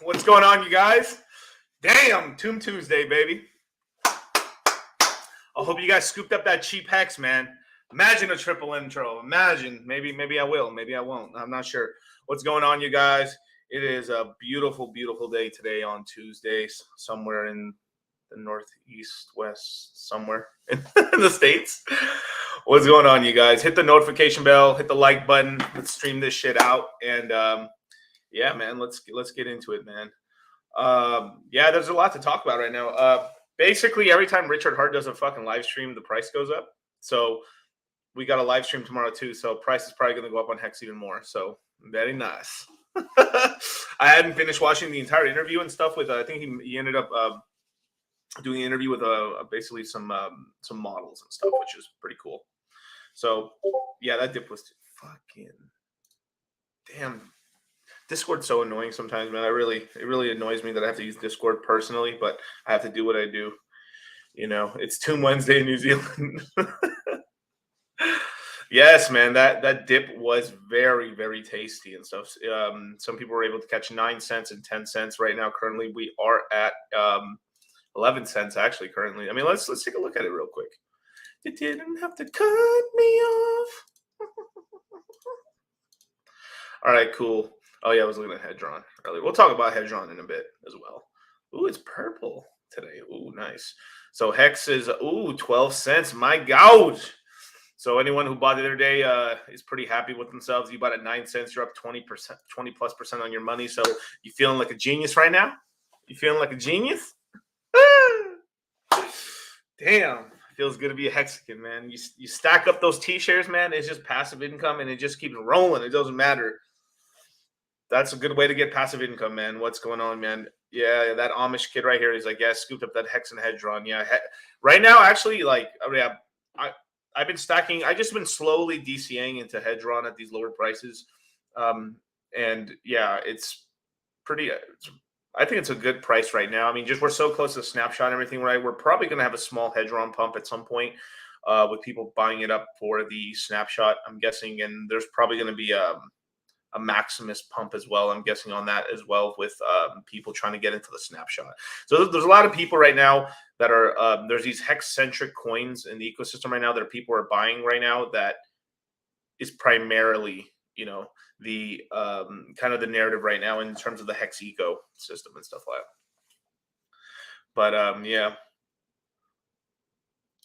What's going on, you guys? Damn, Tomb Tuesday, baby. I hope you guys scooped up that cheap hex, man. Imagine a triple intro. Imagine. Maybe I will. Maybe I won't. I'm not sure. What's going on, you guys? It is a beautiful, beautiful day today on Tuesday, somewhere in the northeast, west, somewhere in the States. What's going on, you guys? Hit the notification bell. Hit the like button. Let's stream this shit out. And yeah, man, let's get into it, man. Yeah, there's a lot to talk about right now. Basically, every time Richard Hart does a fucking live stream, the price goes up. So we got a live stream tomorrow too. So price is probably going to go up on Hex even more. So very nice. I hadn't finished watching the entire interview and stuff with. I think he ended up doing an interview with basically some models and stuff, which is pretty cool. So yeah, that dip was fucking damn. Discord's so annoying sometimes, man. It really annoys me that I have to use Discord personally, but I have to do what I do. You know, it's Tomb Wednesday in New Zealand. Yes, man, that dip was very, very tasty and stuff. Some people were able to catch 9 cents and 10 cents right now. Currently, we are at 11 cents actually. Currently, I mean, let's take a look at it real quick. You didn't have to cut me off. All right, cool. Oh, yeah, I was looking at Hedron earlier. We'll talk about Hedron in a bit as well. Ooh, it's purple today. Ooh, nice. So Hex is, 12 cents. My God. So anyone who bought it the other day is pretty happy with themselves. You bought at 9 cents. You're up 20%, 20+% on your money. So you feeling like a genius right now? You feeling like a genius? Damn. Feels good to be a Hexican, man. You stack up those T-shares, man. It's just passive income, and it just keeps rolling. It doesn't matter. That's a good way to get passive income, man. What's going on, man? Yeah, that Amish kid right here is like, yeah, scooped up that Hex and Hedron. Yeah, right now, actually, like, yeah, I've been stacking. I just been slowly DCAing into Hedron at these lower prices, and yeah, it's pretty. I think it's a good price right now. I mean, just we're so close to snapshot and everything, right? We're probably going to have a small Hedron pump at some point with people buying it up for the snapshot, I'm guessing, and there's probably going to be a Maximus pump as well, I'm guessing, on that as well, with people trying to get into the snapshot. So there's a lot of people right now that are there's these hex-centric coins in the ecosystem right now that people are buying right now that is primarily, you know, the kind of the narrative right now in terms of the Hex ecosystem and stuff like that. But yeah.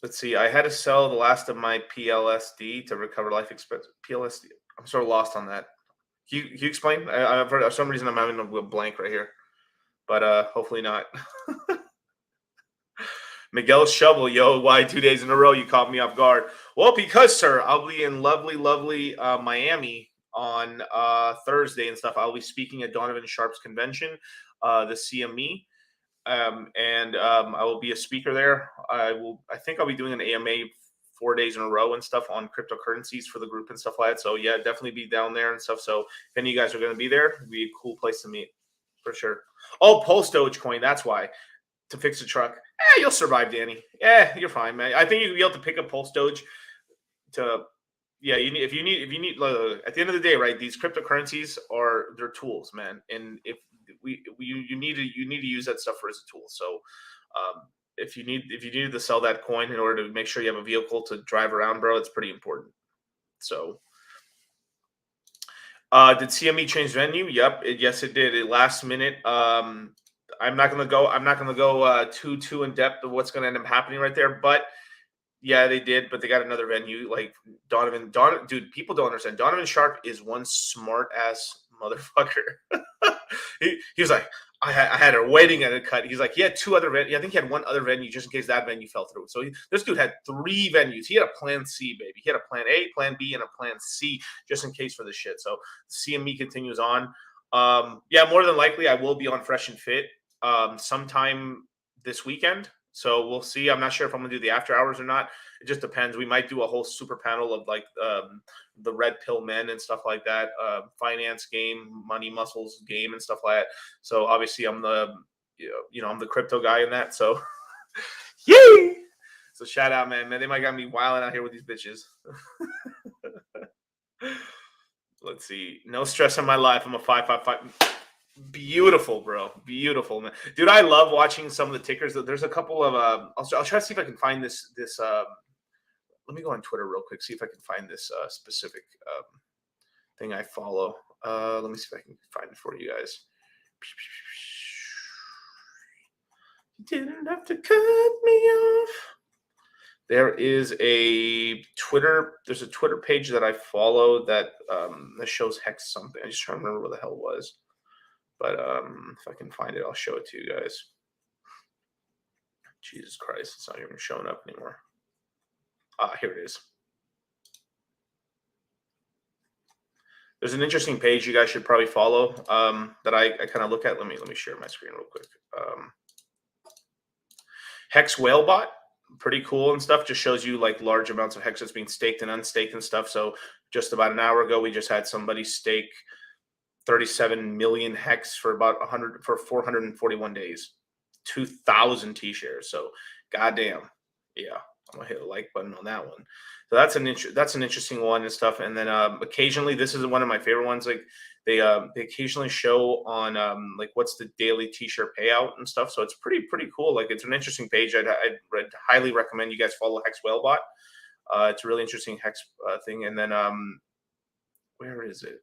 Let's see. I had to sell the last of my PLSD to recover life expense. PLSD. I'm sort of lost on that. Can you explain? I've heard, for some reason I'm having a blank right here, but hopefully not. Miguel Shovel, yo, why 2 days in a row? You caught me off guard. Well, because, sir, I'll be in lovely Miami on Thursday and stuff. I'll be speaking at Donovan Sharp's convention, the CME. I will be a speaker there. I think I'll be doing an AMA 4 days in a row and stuff on cryptocurrencies for the group and stuff like that. So yeah, definitely be down there and stuff. So if any of you guys are going to be there, it'd be a cool place to meet for sure. Oh, Dogecoin. That's why, to fix the truck. You'll survive, Danny. Yeah, you're fine, man. I think you'll be able to pick up Doge to, yeah, at the end of the day, right? These cryptocurrencies they're tools, man. And if you need to use that stuff as a tool. So if you needed to sell that coin in order to make sure you have a vehicle to drive around, bro, it's pretty important. So did CME change venue? Yep, yes it did. At last minute. I'm not gonna go too in depth of what's gonna end up happening right there, but yeah, they did, but they got another venue. Like Donovan, dude, people don't understand. Donovan Sharp is one smart ass motherfucker. he was like, I had a wedding at a cut. He's like, he had two other venues. I think he had one other venue just in case that venue fell through. So this dude had 3 venues. He had a plan C, baby. He had a plan A, plan B, and a plan C just in case for the shit. So CME continues on. Yeah, more than likely I will be on Fresh and Fit sometime this weekend. So we'll see. I'm not sure if I'm gonna do the after hours or not. It just depends. We might do a whole super panel of like the red pill men and stuff like that, finance game, money muscles game and stuff like that. So obviously I'm I'm the crypto guy in that. So yay! So shout out, man. They might got me wilding out here with these bitches. Let's see. No stress in my life. I'm a 555. Beautiful, bro. Beautiful, man. Dude, I love watching some of the tickers. There's a couple of I'll try to see if I can find this let me go on Twitter real quick, see if I can find this specific thing I follow. Let me see if I can find it for you guys. You didn't have to cut me off. There's a Twitter page that I follow that shows Hex something. I just trying to remember what the hell it was. But if I can find it, I'll show it to you guys. Jesus Christ, it's not even showing up anymore. Here it is. There's an interesting page you guys should probably follow that I kind of look at. Let me share my screen real quick. Hex Whalebot, pretty cool and stuff. Just shows you like large amounts of Hex that's being staked and unstaked and stuff. So just about an hour ago, we just had somebody stake 37 million Hex for about 441 days, 2,000 T-shares. So goddamn, yeah, I'm gonna hit a like button on that one. So that's an interesting one and stuff. And then occasionally, this is one of my favorite ones. Like they occasionally show on like what's the daily T-shirt payout and stuff. So it's pretty cool. Like it's an interesting page. I'd highly recommend you guys follow Hex Whalebot. It's a really interesting Hex thing. And then where is it?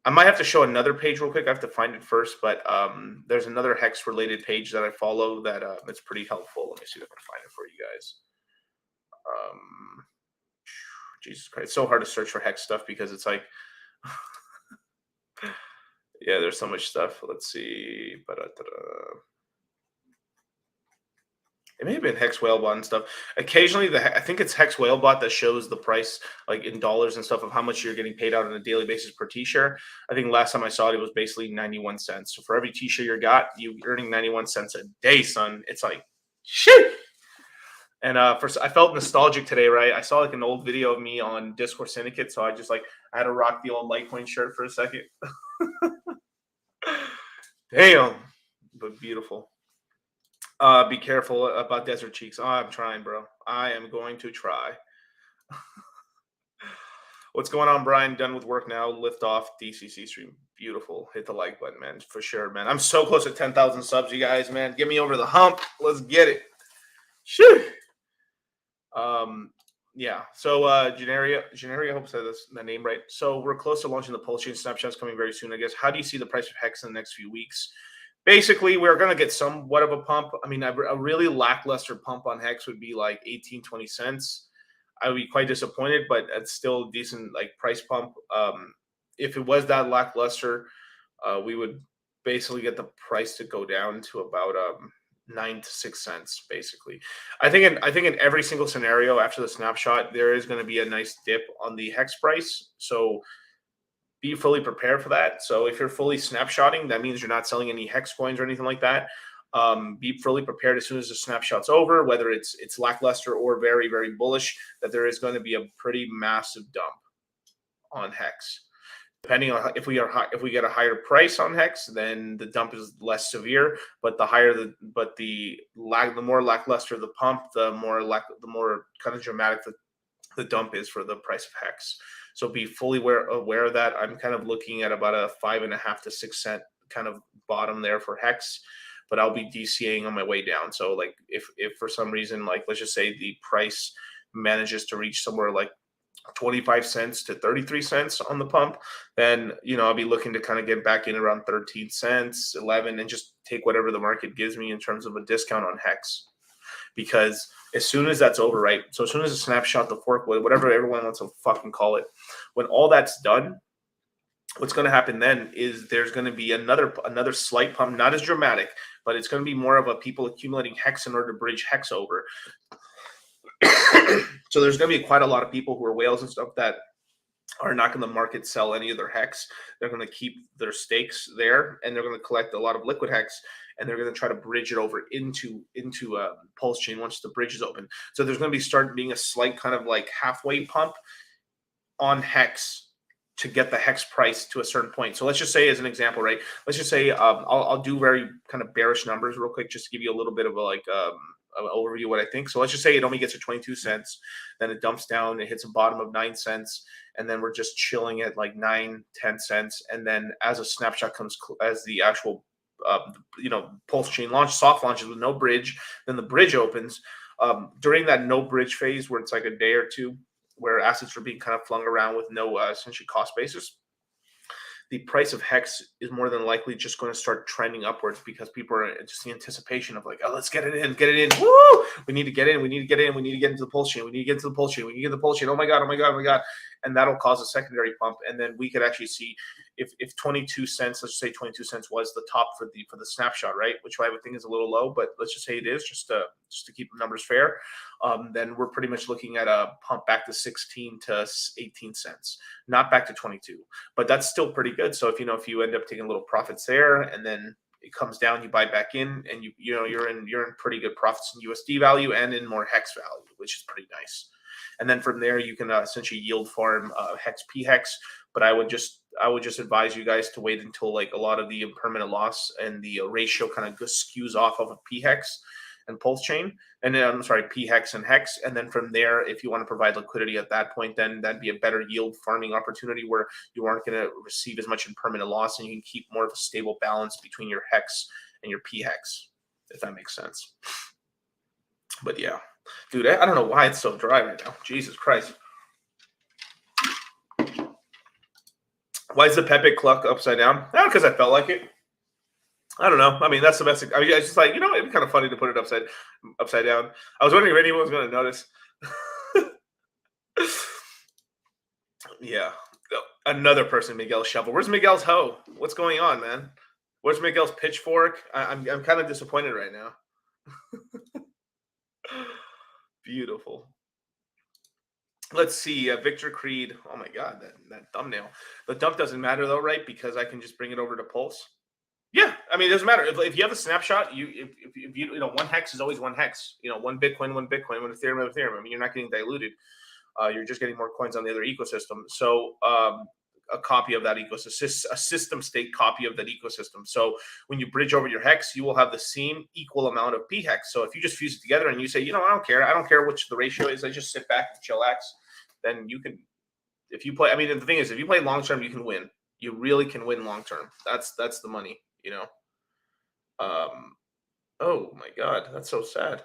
I might have to show another page real quick. I have to find it first, but there's another Hex related page that I follow that it's pretty helpful. Let me see if I can find it for you guys. Jesus Christ, it's so hard to search for Hex stuff because it's like, yeah, there's so much stuff. Let's see. It may have been Hex Whalebot and stuff. Occasionally, I think it's Hex Whalebot that shows the price, like in dollars and stuff, of how much you're getting paid out on a daily basis per T-share. I think last time I saw it, it was basically 91 cents. So for every T-share you got, you're earning 91 cents a day, son. It's like, shit. And I felt nostalgic today, right? I saw like an old video of me on Discord Syndicate, so I had to rock the old Litecoin shirt for a second. Damn, but beautiful. Be careful about Desert Cheeks. Oh, I'm trying, bro. I am going to try. What's going on, Brian? Done with work now. Lift off DCC stream. Beautiful. Hit the like button, man. For sure, man. I'm so close to 10,000 subs, you guys, man. Get me over the hump. Let's get it. Shoo. Yeah. So Genaria, I hope I said the name right. So we're close to launching the PulseChain snapshots coming very soon, I guess. How do you see the price of Hex in the next few weeks? Basically, we're going to get somewhat of a pump. I mean, a really lackluster pump on Hex would be like 18, 20 cents. I would be quite disappointed, but it's still a decent like price pump. If it was that lackluster, we would basically get the price to go down to about 9 to 6 cents, basically. I think in every single scenario after the snapshot, there is going to be a nice dip on the Hex price. So be fully prepared for that. So if you're fully snapshotting, that means you're not selling any Hex coins or anything like that. Be fully prepared as soon as the snapshot's over, whether it's lackluster or very, very bullish, that there is going to be a pretty massive dump on Hex. Depending on if we get a higher price on Hex, then the dump is less severe. But the more lackluster the pump, the more kind of dramatic the dump is for the price of Hex. So be fully aware of that. I'm kind of looking at about a 5.5 to 6 cent kind of bottom there for Hex, but I'll be DCAing on my way down. So like if for some reason, like let's just say the price manages to reach somewhere like 25 cents to 33 cents on the pump, then I'll be looking to kind of get back in around 13 cents, 11, and just take whatever the market gives me in terms of a discount on Hex. Because as soon as that's over, right? So as soon as the snapshot, the fork, whatever everyone wants to fucking call it, when all that's done, what's going to happen then is there's going to be another slight pump, not as dramatic, but it's going to be more of a people accumulating Hex in order to bridge Hex over. So there's going to be quite a lot of people who are whales and stuff that are not going to market sell any of their Hex. They're going to keep their stakes there, and they're going to collect a lot of liquid Hex, and they're going to try to bridge it over into PulseChain once the bridge is open. So there's going to start being a slight kind of like halfway pump on Hex to get the Hex price to a certain point. So let's just say, as an example, right? Let's just say I'll do very kind of bearish numbers real quick, just to give you a little bit of a an overview of what I think. So let's just say it only gets to 22 cents, then it dumps down, it hits a bottom of 9 cents, and then we're just chilling at like 9, 10 cents. And then as a snapshot comes, as the actual PulseChain launch, soft launches with no bridge, then the bridge opens. During that no bridge phase, where it's like a day or two, where assets are being kind of flung around with no essentially cost basis, the price of Hex is more than likely just going to start trending upwards, because people are just the anticipation of like, oh, let's get it in. Woo! We need to get in. We need to get into the PulseChain. We need to get into the PulseChain. We need to get the PulseChain. Oh my God. And that'll cause a secondary pump. And then we could actually see if 22 cents, let's just say 22 cents was the top for the snapshot, right? Which I would think is a little low, but let's just say it is, just to keep the numbers fair. Then we're pretty much looking at a pump back to 16 to 18 cents, not back to 22, but that's still pretty good. So if you end up taking little profits there, and then it comes down, you buy back in, and you're in pretty good profits in USD value and in more Hex value, which is pretty nice. And then from there, you can essentially yield farm Hex P-Hex. But I would just advise you guys to wait until like a lot of the impermanent loss and the ratio kind of skews off of a P-Hex and PulseChain, and then P-Hex and Hex. And then from there, if you want to provide liquidity at that point, then that'd be a better yield farming opportunity where you aren't going to receive as much impermanent loss, and you can keep more of a stable balance between your Hex and your P-Hex, if that makes sense. But yeah, dude, I don't know why it's so dry right now. Jesus Christ. Why is the Pepe clock upside down? Not because I felt like it. I don't know. I mean, that's the best. I mean, it's just like, it'd be kind of funny to put it upside down. I was wondering if anyone was going to notice. Yeah. Another person, Miguel's shovel. Where's Miguel's hoe? What's going on, man? Where's Miguel's pitchfork? I'm kind of disappointed right now. Beautiful. Let's see, Victor Creed. Oh my God, that thumbnail. The dump doesn't matter though, right? Because I can just bring it over to Pulse. Yeah, I mean, it doesn't matter if you have a snapshot. If you one Hex is always one Hex. One Bitcoin, one Ethereum, Ethereum. I mean, you're not getting diluted. You're just getting more coins on the other ecosystem. So a copy of that ecosystem, a system state copy of that ecosystem. So when you bridge over your Hex, you will have the same equal amount of P-Hex. So if you just fuse it together and you say, I don't care which the ratio is, I just sit back and chillax, then you can, if you play, I mean, the thing is, if you play long-term, you can win. You really can win long-term. That's the money, Oh my God, that's so sad.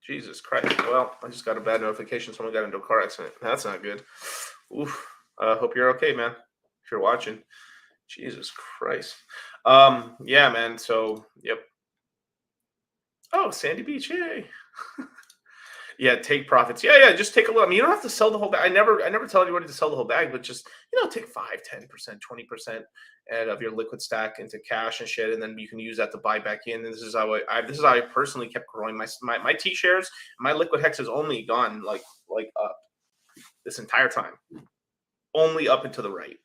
Jesus Christ. Well, I just got a bad notification. Someone got into a car accident. That's not good. Oof. Hope you're okay, man. If you're watching. Jesus Christ. Yeah, man. So, yep. Oh, Sandy Beach. Yay. Yeah, take profits. Yeah, just take a look. I mean, you don't have to sell the whole bag. I never tell anybody to sell the whole bag, but just, take 5, 10%, 20% of your liquid stack into cash and shit, and then you can use that to buy back in. And this is how I personally kept growing my T shares. My liquid hex has only gone like up this entire time, only up and to the right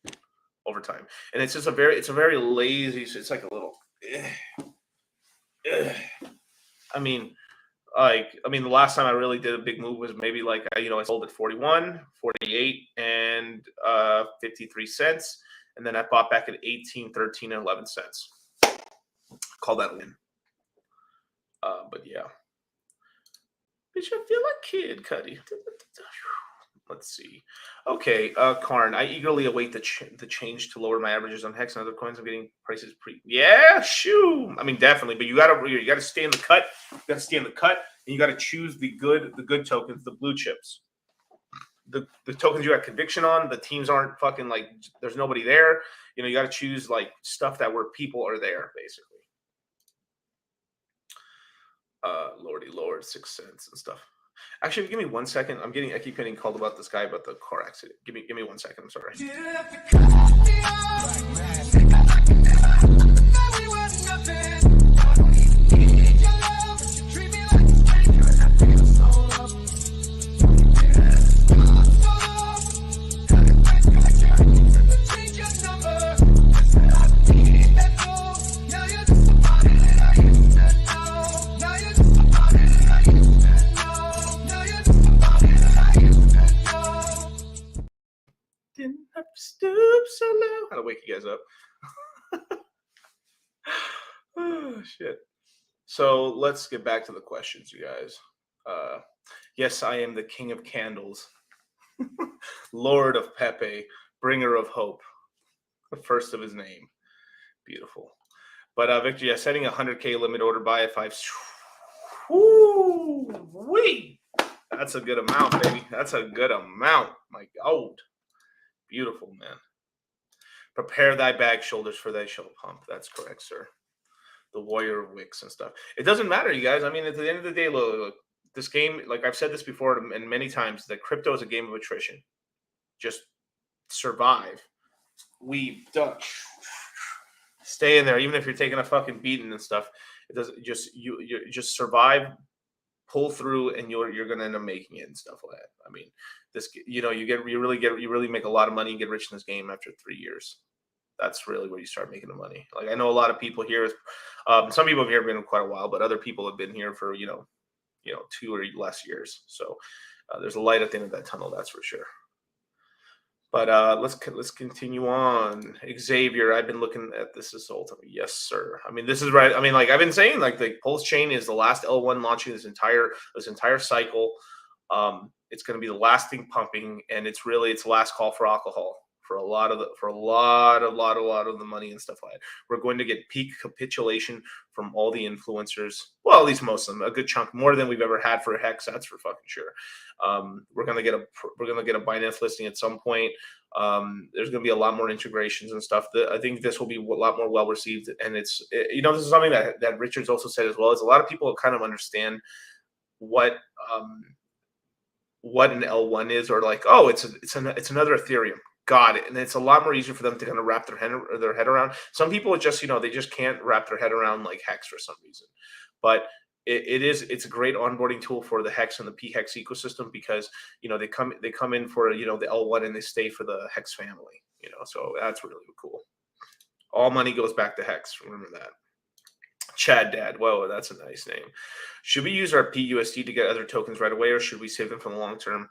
over time. And it's just a very lazy. It's like a little. I mean, the last time I really did a big move was maybe I sold at 41, 48, and 53 cents. And then I bought back at 18, 13, and 11 cents. Call that a win. But yeah. Bitch, I feel like Kid Cudi. Let's see. Okay, Karn, I eagerly await the change to lower my averages on Hex and other coins. I'm getting prices Yeah, shoo. I mean, definitely, but you gotta stay in the cut. You gotta stay in the cut, and you gotta choose the good tokens, the blue chips. The tokens you got conviction on. The teams aren't fucking there's nobody there. You gotta choose stuff where people are there, basically. Lordy Lord, 6 cents and stuff. Actually, give me 1 second. I keep getting called about this guy about the car accident. Give me 1 second. I'm sorry. Didn't have to stoop so low. How to wake you guys up. Oh, shit. So let's get back to the questions, you guys. Yes, I am the king of candles, Lord of Pepe, bringer of hope, the first of his name. Beautiful. But Victor, yeah, setting a 100K limit order buy at 5. Woo-wee. That's a good amount, baby. That's a good amount. My God. Beautiful, man. Prepare thy bag shoulders for thy shall pump. That's correct, sir. The warrior of wicks and stuff. It doesn't matter, you guys. I mean, at the end of the day, look, this game, like I've said this before and many times, that crypto is a game of attrition. Just survive. Weave, duck. Stay in there, even if you're taking a fucking beating and stuff. It doesn't you just survive, pull through, and you're gonna end up making it and stuff like that. I mean, this you really make a lot of money and get rich in this game after 3 years. That's really where you start making the money. Like I know a lot of people here, some people have been here quite a while, but other people have been here for 2 or less years. So there's a light at the end of that tunnel, that's for sure. But let's continue on. Xavier, I've been looking at this whole time. Yes, sir. I mean, this is right. I mean, like I've been saying, like the PulseChain is the last L1 launching this entire cycle. It's going to be the last thing pumping, and it's last call for alcohol for a lot of the money and stuff like that. We're going to get peak capitulation from all the influencers. Well, at least most of them, a good chunk, more than we've ever had for a Hex. That's for fucking sure. We're gonna get a Binance listing at some point. There's gonna be a lot more integrations and stuff. I think this will be a lot more well received, and this is something that Richard's also said as well. Is a lot of people kind of understand what an L1 is, or like, oh, it's another Ethereum. Got it. And it's a lot more easier for them to kind of wrap their head around. Some people just, they just can't wrap their head around like Hex for some reason. But it's a great onboarding tool for the Hex and the PHEX ecosystem because, they come in for, the L1 and they stay for the Hex family, so that's really cool. All money goes back to Hex. Remember that. Chad Dad. Whoa, that's a nice name. Should we use our PUSD to get other tokens right away, or should we save them for the long term?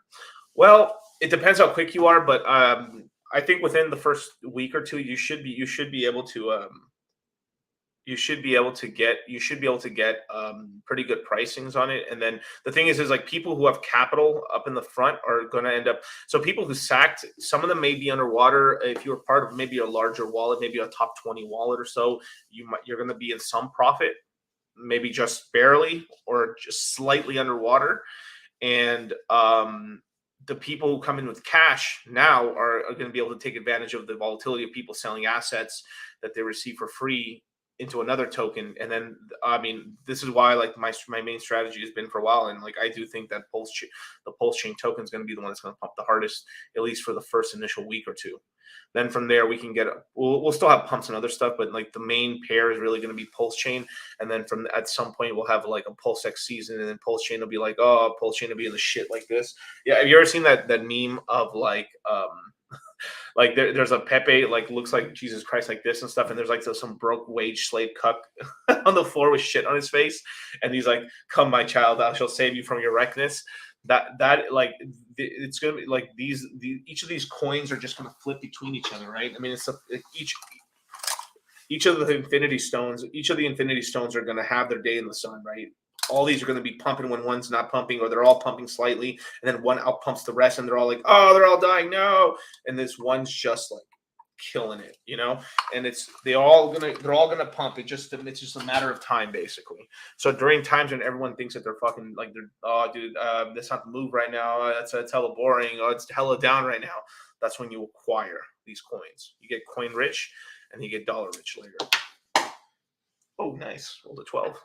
Well, it depends how quick you are, but I think within the first week or two, you should be able to get pretty good pricings on it. And then the thing is like people who have capital up in the front are going to end up. So people who sacked, some of them may be underwater. If you were part of maybe a larger wallet, maybe a top 20 wallet or so, you're going to be in some profit. maybe just barely or just slightly underwater. And the people who come in with cash now are going to be able to take advantage of the volatility of people selling assets that they receive for free into another token. And then, I mean, this is why like my main strategy has been for a while. And like, I do think that the PulseChain token is going to be the one that's going to pump the hardest, at least for the first initial week or two. Then from there, we can get, we'll still have pumps and other stuff, but like the main pair is really going to be PulseChain. And then from at some point, we'll have like a PulseX season, and then PulseChain will be like, oh, PulseChain will be in the shit like this. Yeah. Have you ever seen that meme of like, like there's a Pepe, like looks like Jesus Christ like this and stuff, and there's like some broke wage slave cuck on the floor with shit on his face, and he's like, come my child, I shall save you from your wreckness. That like it's gonna be like each of these coins are just gonna flip between each other, right? I mean, it's each of the infinity stones are gonna have their day in the sun, right? All these are going to be pumping when one's not pumping, or they're all pumping slightly, and then one out pumps the rest, and they're all like, oh, they're all dying, no. And this one's just like killing it, you know. And they're all gonna pump. It's just a matter of time, basically. So during times when everyone thinks that they're fucking like oh dude, that's not the move right now. That's hella boring. Oh, it's hella down right now. That's when you acquire these coins. You get coin rich, and you get dollar rich later. Oh, nice. Rolled a 12.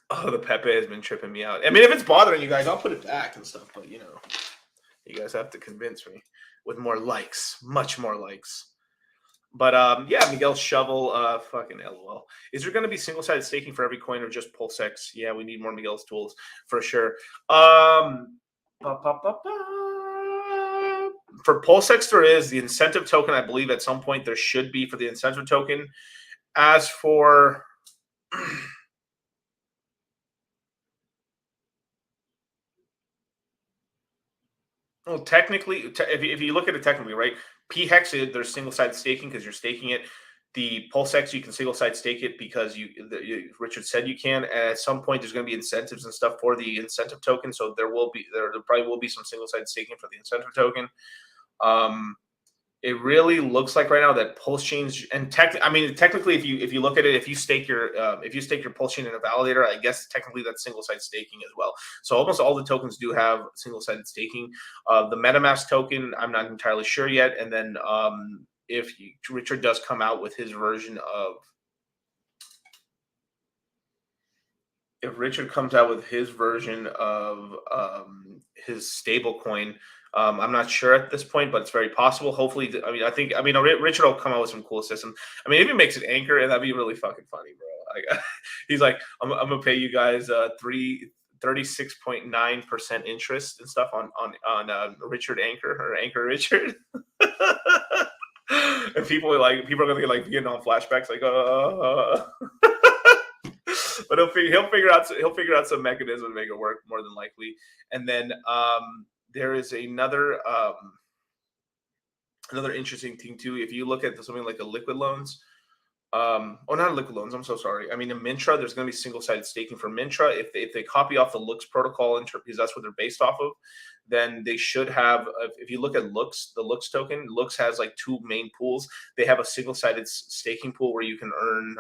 Oh, the Pepe has been tripping me out. I mean, if it's bothering you guys, I'll put it back and stuff. But you know, you guys have to convince me with more likes, much more likes. But yeah, Miguel Shovel, fucking LOL. Is there going to be single-sided staking for every coin or just PulseX? Yeah, we need more Miguel's tools for sure. For PulseX, there is the incentive token. I believe at some point there should be for the incentive token. As for well, technically, if you look at it technically, right? P-Hex, there's single-sided staking because you're staking it. The PulseX, you can single-sided stake it because Richard said you can. And at some point, there's going to be incentives and stuff for the incentive token. So there probably will be some single-sided staking for the incentive token. It really looks like right now that PulseChain's and technically, if you look at it, if you stake your PulseChain in a validator, I guess technically that's single-sided staking as well. So almost all the tokens do have single-sided staking. The MetaMask token, I'm not entirely sure yet. And then if Richard does come out with his version of, his stablecoin. I'm not sure at this point, but it's very possible. Hopefully, Richard will come out with some cool system. I mean, if he makes an anchor, and that'd be really fucking funny, bro. He's like, I'm gonna pay you guys 36.9% interest and stuff on Richard Anchor or Anchor Richard. And people are gonna get like Vietnam flashbacks, like but he'll figure out some mechanism to make it work more than likely. And then there is another interesting thing too. If you look at something like a liquid loans, not liquid loans. I'm so sorry. I mean, in Mintra, there's going to be single-sided staking for Mintra. If they copy off the Lux protocol, because that's what they're based off of, then they should have. If you look at Lux, the Lux token, Lux has like two main pools. They have a single-sided staking pool where you can earn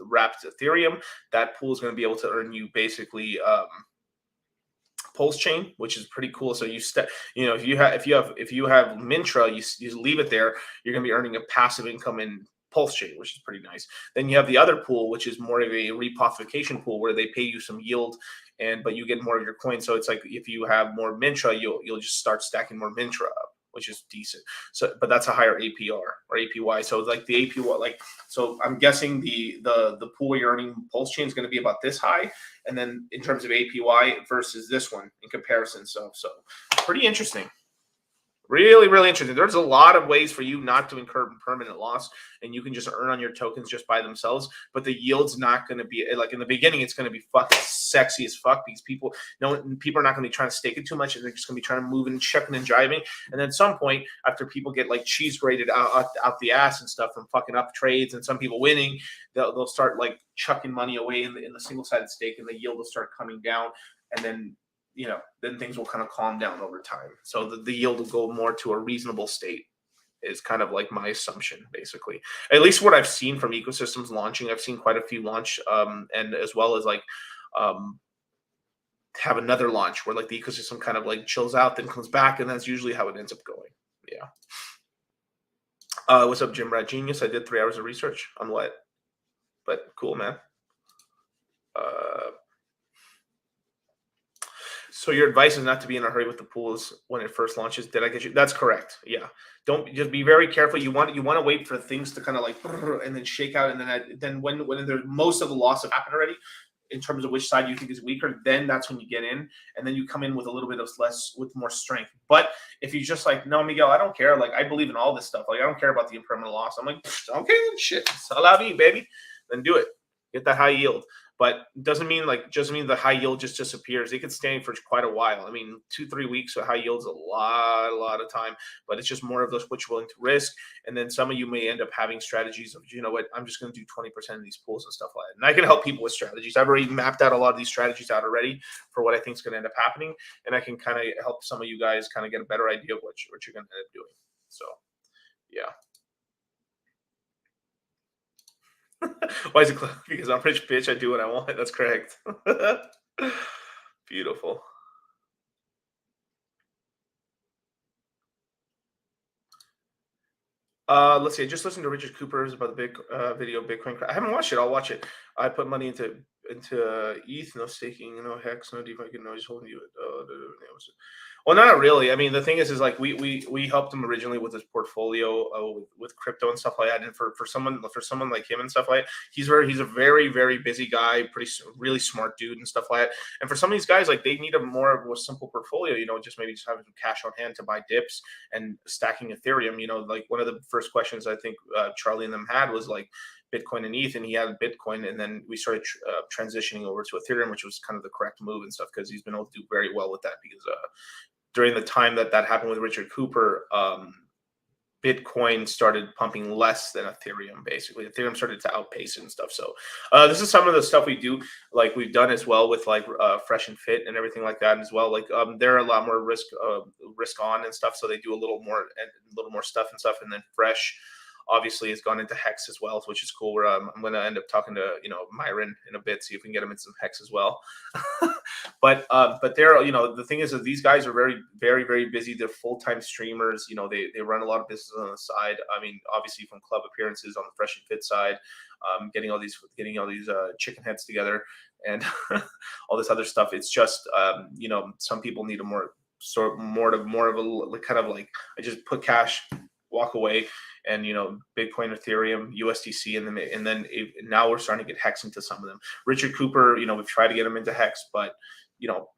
wrapped Ethereum. That pool is going to be able to earn you basically PulseChain, which is pretty cool. So if you have Mintra, you leave it there, you're going to be earning a passive income in PulseChain, which is pretty nice. Then you have the other pool, which is more of a repostification pool where they pay you some yield, but you get more of your coins. So it's like if you have more Mintra, you'll just start stacking more Mintra up, which is decent. So, but that's a higher APR or APY. So like the APY, so I'm guessing the pool you're earning PulseChain is going to be about this high, and then in terms of APY versus this one in comparison. So pretty interesting. Really, really interesting. There's a lot of ways for you not to incur permanent loss, and you can just earn on your tokens just by themselves. But the yield's not going to be like in the beginning. It's going to be fucking sexy as fuck because people are not going to be trying to stake it too much, and they're just going to be trying to move and chucking and jiving. And then at some point, after people get like cheese grated out the ass and stuff from fucking up trades, and some people winning, they'll start like chucking money away in the single-sided stake, and the yield will start coming down, and then then things will kind of calm down over time. So the yield will go more to a reasonable state. is kind of like my assumption, basically. At least what I've seen from ecosystems launching, I've seen quite a few launch, and as well as like um, have another launch where like the ecosystem kind of like chills out, then comes back, and that's usually how it ends up going. Yeah. What's up, Jim Rat Genius? I did 3 hours of research on what, but cool, man. Uh, So your advice is not to be in a hurry with the pools when it first launches. Did I get you? That's correct. Yeah. Don't just be very careful. You want to wait for things to kind of like and then shake out, and then when there's most of the loss have happened already, in terms of which side you think is weaker, then that's when you get in, and then you come in with a little bit of with more strength. But if you just like, no, Miguel, I don't care. Like I believe in all this stuff. Like I don't care about the impermanent loss. I'm like, okay, shit, c'est la vie, baby. Then do it. Get that high yield. But doesn't mean the high yield just disappears. It could stay for quite a while. I mean, 2-3 weeks of high yield's a lot of time. But it's just more of those what you're willing to risk. And then some of you may end up having strategies of, you know what, I'm just going to do 20% of these pools and stuff like that. And I can help people with strategies. I've already mapped out a lot of these strategies out already for what I think is going to end up happening. And I can kind of help some of you guys kind of get a better idea of what you're going to end up doing. So, yeah. Why is it close? Because I'm rich, bitch. I do what I want. That's correct. Beautiful. Let's see. I just listened to Richard Cooper's about the big video Bitcoin. I haven't watched it. I'll watch it. I put money into ETH, no staking, no hex, no DeFi, no just holding you. Well, not really. I mean, the thing is like we helped him originally with his portfolio with crypto and stuff like that. And for someone like him and stuff like that, he's a very busy guy, really smart dude and stuff like that. And for some of these guys, like they need a more of a simple portfolio. You know, just maybe just having some cash on hand to buy dips and stacking Ethereum. You know, like one of the first questions I think Charlie and them had was like Bitcoin and ETH, and he had Bitcoin, and then we started transitioning over to Ethereum, which was kind of the correct move and stuff because he's been able to do very well with that because during the time that happened with Richard Cooper, Bitcoin started pumping less than Ethereum. Basically, Ethereum started to outpace it and stuff. So this is some of the stuff we do, like we've done as well with like Fresh and Fit and everything like that as well. Like they're a lot more risk on and stuff, so they do a little more stuff and stuff. And then Fresh obviously has gone into Hex as well, which is cool. Where I'm going to end up talking to Myron in a bit, see if we can get him in some Hex as well. But they're the thing is that these guys are very busy. They're full-time streamers. They run a lot of business on the side. I mean, obviously from club appearances on the Fresh and Fit side, getting all these chicken heads together and all this other stuff. It's just some people need a more of a like, kind of like I just put cash, walk away. And Bitcoin, Ethereum, USDC, and then now we're starting to get Hex into some of them. Richard Cooper, we've tried to get him into Hex, but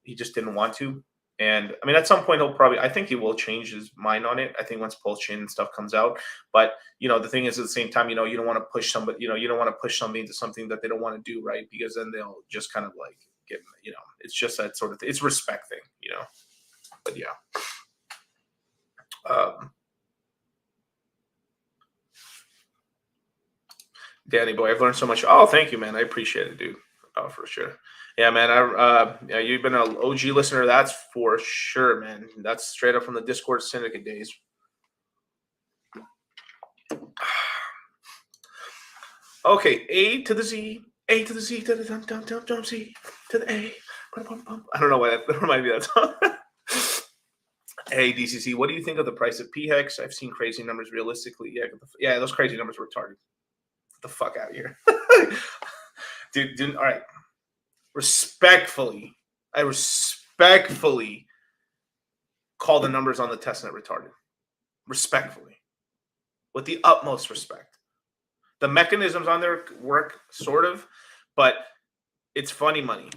he just didn't want to. And I mean, at some point I think he will change his mind on it. I think once PulseChain and stuff comes out. But the thing is, at the same time, you don't want to push somebody, you don't want to push somebody into something that they don't want to do, right? Because then they'll just kind of like get, it's just that sort of thing. It's respect thing, But yeah. Danny boy, I've learned so much. Oh, thank you, man. I appreciate it, dude. Oh, for sure. Yeah, man. You've been an OG listener. That's for sure, man. That's straight up from the Discord Syndicate days. Okay, A to the Z, A to the Z, to the dump, Z to the A. I don't know why that reminded me of that song. Hey, DCC, what do you think of the price of PHEX? I've seen crazy numbers realistically. Yeah, those crazy numbers were retarded. Get the fuck out of here. Dude, all right. I respectfully call the numbers on the testnet retarded. Respectfully. With the utmost respect. The mechanisms on there work, sort of, but it's funny money.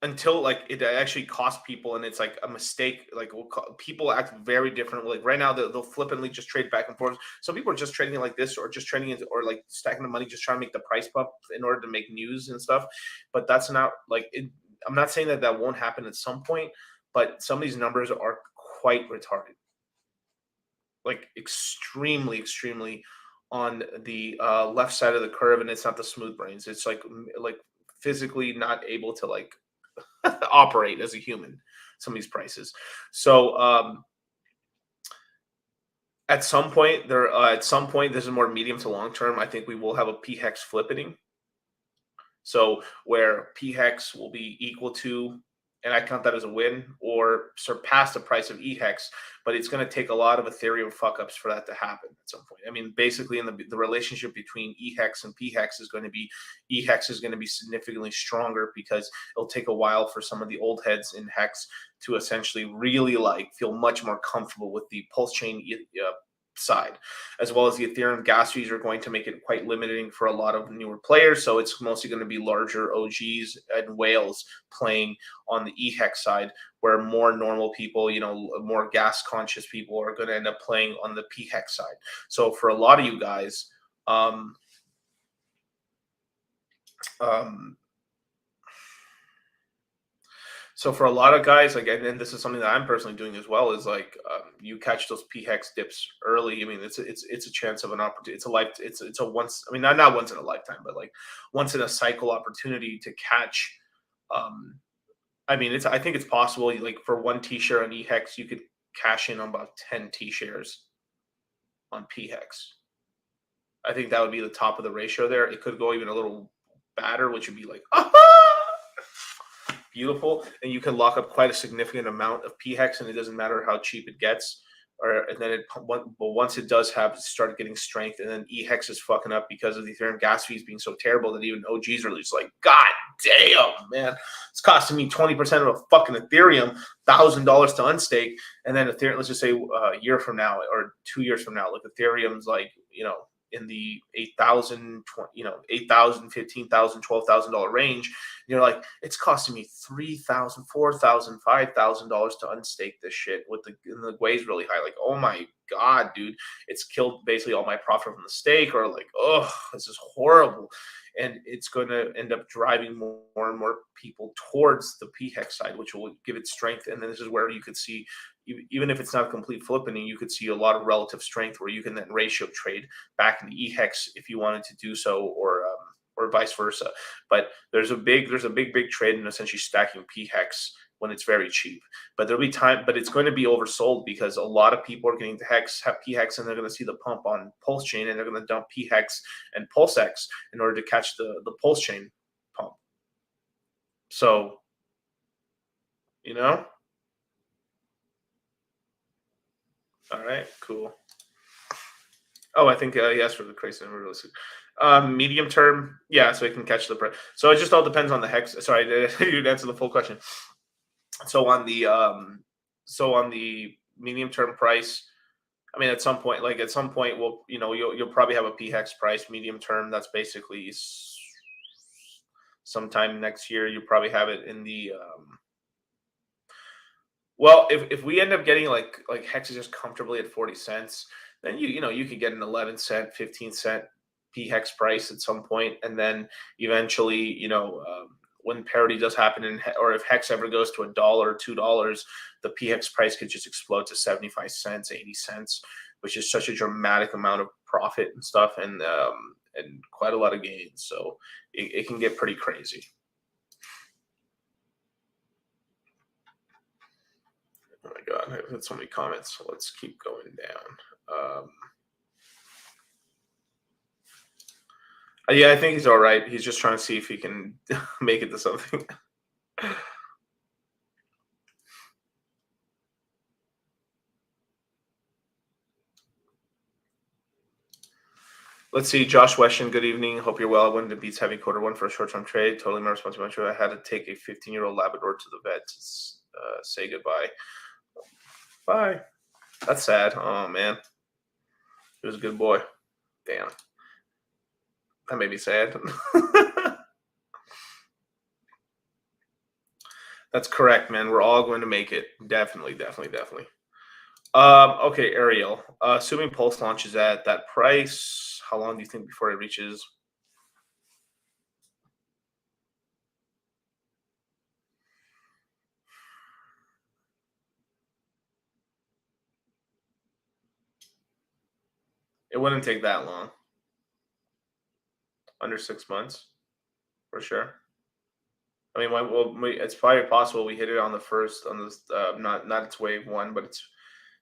Until like it actually costs people and it's like a mistake. Like people act very different. Like right now they'll flippantly just trade back and forth. Some people are just trading it like this, or just trading it, or like stacking the money, just trying to make the price pump in order to make news and stuff. But that's not like it. I'm not saying that won't happen at some point, but some of these numbers are quite retarded. Like extremely on the left side of the curve, and it's not the smooth brains. It's like physically not able to like operate as a human, some of these prices. So At some point, this is more medium to long term. I think we will have a p-hex flipping. So where p-hex will be equal to, and I count that as a win, or surpass the price of e-hex, but it's going to take a lot of Ethereum fuck-ups for that to happen at some point. I mean, basically, in the relationship between e-hex and p-hex is going to be, e-hex is going to be significantly stronger because it'll take a while for some of the old heads in hex to essentially really feel much more comfortable with the PulseChain side, as well as the Ethereum gas fees are going to make it quite limiting for a lot of newer players. So it's mostly going to be larger OGs and whales playing on the e-hex side, where more normal people, more gas conscious people are going to end up playing on the p-hex side. So for a lot of you guys, so for a lot of guys, and this is something that I'm personally doing as well, is you catch those p-hex dips early. I mean, it's a chance of an opportunity. It's a once. I mean, not once in a lifetime, but once in a cycle opportunity to catch. I mean, I think it's possible. For one t-share on e-hex, you could cash in on about 10 t-shares on p-hex. I think that would be the top of the ratio there. It could go even a little badder, which would be beautiful, and you can lock up quite a significant amount of p-hex, and it doesn't matter how cheap it gets. And then but once it does start getting strength, and then e-hex is fucking up because of the Ethereum gas fees being so terrible that even OGs are just God damn, man, it's costing me 20% of a fucking Ethereum, $1,000 to unstake, and then Ethereum, let's just say a year from now or 2 years from now, Ethereum's in the $8,000, $8,000, $15,000, $12,000 range. You're it's costing me $3,000, $4,000, $5,000 to unstake this shit and the Gwei's really high. Oh my God, dude, it's killed basically all my profit from the stake, or oh, this is horrible. And it's going to end up driving more and more people towards the p-hex side, which will give it strength. And then this is where you could see, even if it's not a complete flipping, you could see a lot of relative strength where you can then ratio trade back into e-hex if you wanted to do so, or vice versa. But there's a big trade in essentially stacking p-hex when it's very cheap. But there'll be time, but it's going to be oversold because a lot of people are getting to have p-hex, and they're going to see the pump on PulseChain, and they're going to dump p-hex and PulseX in order to catch the PulseChain pump. So, all right, cool. Oh, I think he asked for the crazy number really soon. Medium term, yeah, so it can catch the price. So it just all depends on the hex. Sorry, you didn't answer the full question. So on the medium term price, I mean, at some point, we'll, you'll probably have a p-hex price medium term. That's basically sometime next year. You probably have it in the well, if we end up getting like hex is just comfortably at 40 cents, then you could get an 11-cent, 15-cent p-hex price at some point, and then eventually, when parity does happen, or if hex ever goes to $1 or $2, the p-hex price could just explode to 75 cents, 80 cents, which is such a dramatic amount of profit and stuff, and quite a lot of gains. So it can get pretty crazy. Oh my God, I've had so many comments. So let's keep going down. Yeah, I think he's all right. He's just trying to see if he can make it to something. Let's see. Josh Weston, good evening. Hope you're well. I went to Beats having Q1 for a short-term trade. Totally my responsibility. I had to take a 15-year-old Labrador to the vet to say goodbye. Bye. That's sad. Oh, man. He was a good boy. Damn. That made me sad. That's correct, man. We're all going to make it. Definitely. Okay, Ariel. Assuming Pulse launches at that price, how long do you think before it reaches? It wouldn't take that long. Under 6 months, for sure. I mean, it's probably possible we hit it on the first, not its wave one, but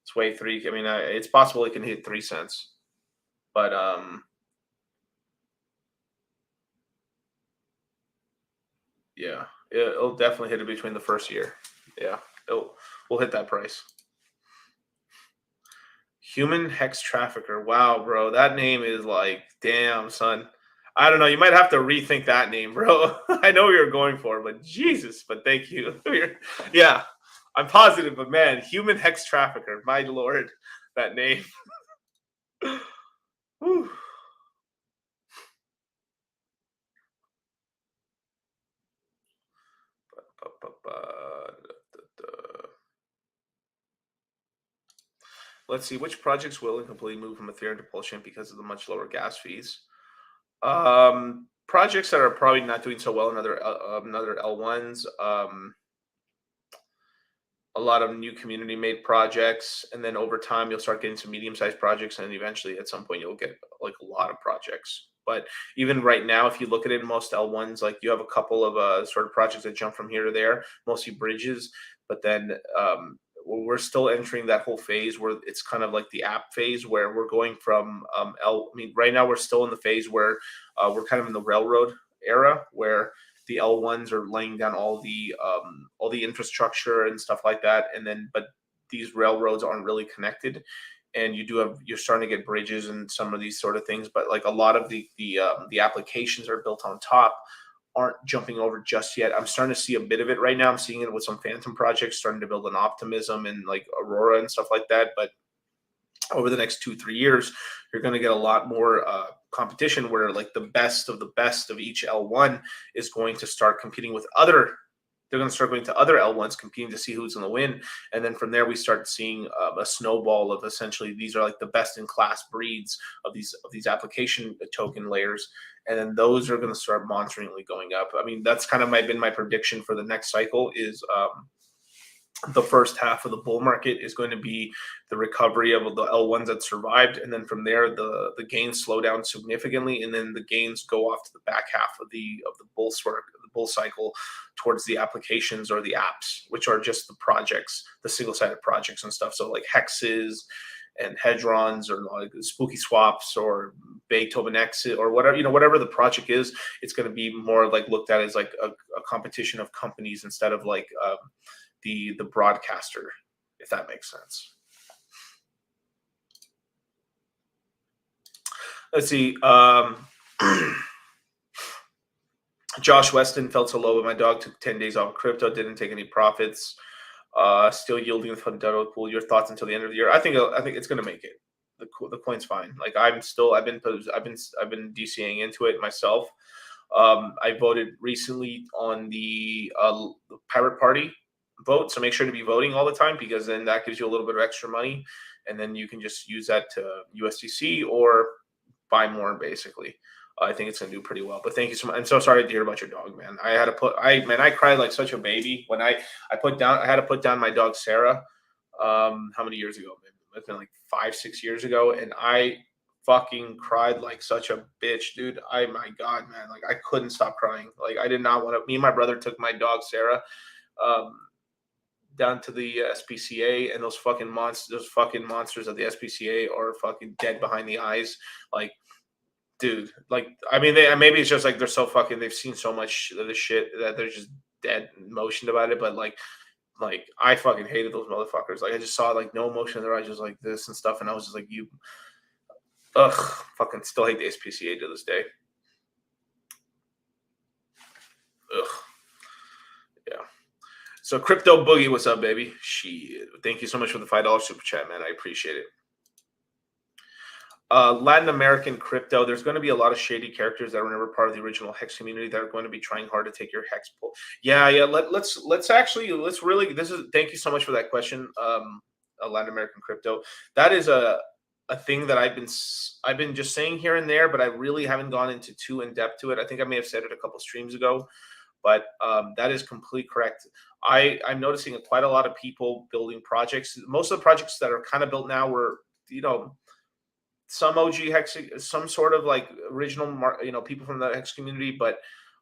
It's way three. I mean, it's possible it can hit 3 cents, but yeah, it'll definitely hit it between the first year. Yeah, we'll hit that price. Human hex trafficker. Wow, bro, that name is like, damn, son. I don't know. You might have to rethink that name, bro. I know what you're going for, but Jesus, but thank you. Yeah, I'm positive, but man, human hex trafficker. My lord, that name. Whew. Let's see which projects will and completely move from Ethereum to PulseChain because of the much lower gas fees. Projects that are probably not doing so well, another L1s. A lot of new community made projects, and then over time you'll start getting some medium sized projects, and eventually at some point you'll get like a lot of projects. But even right now, if you look at it, most L1s, like you have a couple of sort of projects that jump from here to there, mostly bridges. But then we're still entering that whole phase where it's kind of like the app phase, where we're going from I mean, right now we're still in the phase where we're kind of in the railroad era, where the L1s are laying down all the infrastructure and stuff like that, and then but these railroads aren't really connected, and you're starting to get bridges and some of these sort of things, but like a lot of the applications that are built on top aren't jumping over just yet. I'm starting to see a bit of it right now. I'm seeing it with some phantom projects starting to build an optimism and like Aurora and stuff like that, but over the next 2-3 years, you're going to get a lot more competition where like the best of each L1 is going to start competing with other. They're going to start going to other L1s competing to see who's going to win. And then from there, we start seeing a snowball of essentially these are like the best in class breeds of these application token layers. And then those are going to start monsteringly going up. I mean, that's kind of been my prediction for the next cycle is the first half of the bull market is going to be the recovery of the L1s that survived, and then from there the gains slow down significantly, and then the gains go off to the back half of the bull cycle towards the applications or the apps, which are just the projects, the single-sided projects and stuff. So like hexes and hedrons or like spooky swaps or Beethoven exit or whatever, whatever the project is, it's going to be more like looked at as like a competition of companies instead of like the broadcaster, if that makes sense. Let's see. Josh Weston felt so low, but my dog took 10 days off crypto, didn't take any profits. Still yielding the fundamental pool. Your thoughts until the end of the year? I think it's going to make it. The coin's fine. Like I've been DCAing into it myself. I voted recently on the Pirate Party vote, so make sure to be voting all the time, because then that gives you a little bit of extra money, and then you can just use that to USDC or buy more. Basically, I think it's gonna do pretty well. But thank you so much. I'm so sorry to hear about your dog, man. I cried like such a baby when I had to put down my dog Sarah. How many years ago? It's been like 5-6 years ago, and I fucking cried like such a bitch, dude. My God, man, like I couldn't stop crying. Like I did not want to. Me and my brother took my dog Sarah down to the SPCA, and those fucking monsters of the SPCA are fucking dead behind the eyes. Like, dude, like I mean, maybe it's just like they're so fucking. They've seen so much of this shit that they're just dead emotioned about it. But like I fucking hated those motherfuckers. Like I just saw like no emotion in their eyes, just like this and stuff, and I was just like, fucking still hate the SPCA to this day. Ugh. Yeah. So Crypto Boogie, what's up, baby? Shit. Thank you so much for the $5 super chat, man. I appreciate it. Latin American crypto, there's going to be a lot of shady characters that were never part of the original Hex community that are going to be trying hard to take your Hex pool. Yeah. Let's really, thank you so much for that question. Latin American crypto. That is a thing that I've been just saying here and there, but I really haven't gone into too in depth to it. I think I may have said it a couple streams ago, but that is completely correct. I'm noticing quite a lot of people building projects. Most of the projects that are kind of built now were, some OG Hex, some sort of like original, people from the Hex community, but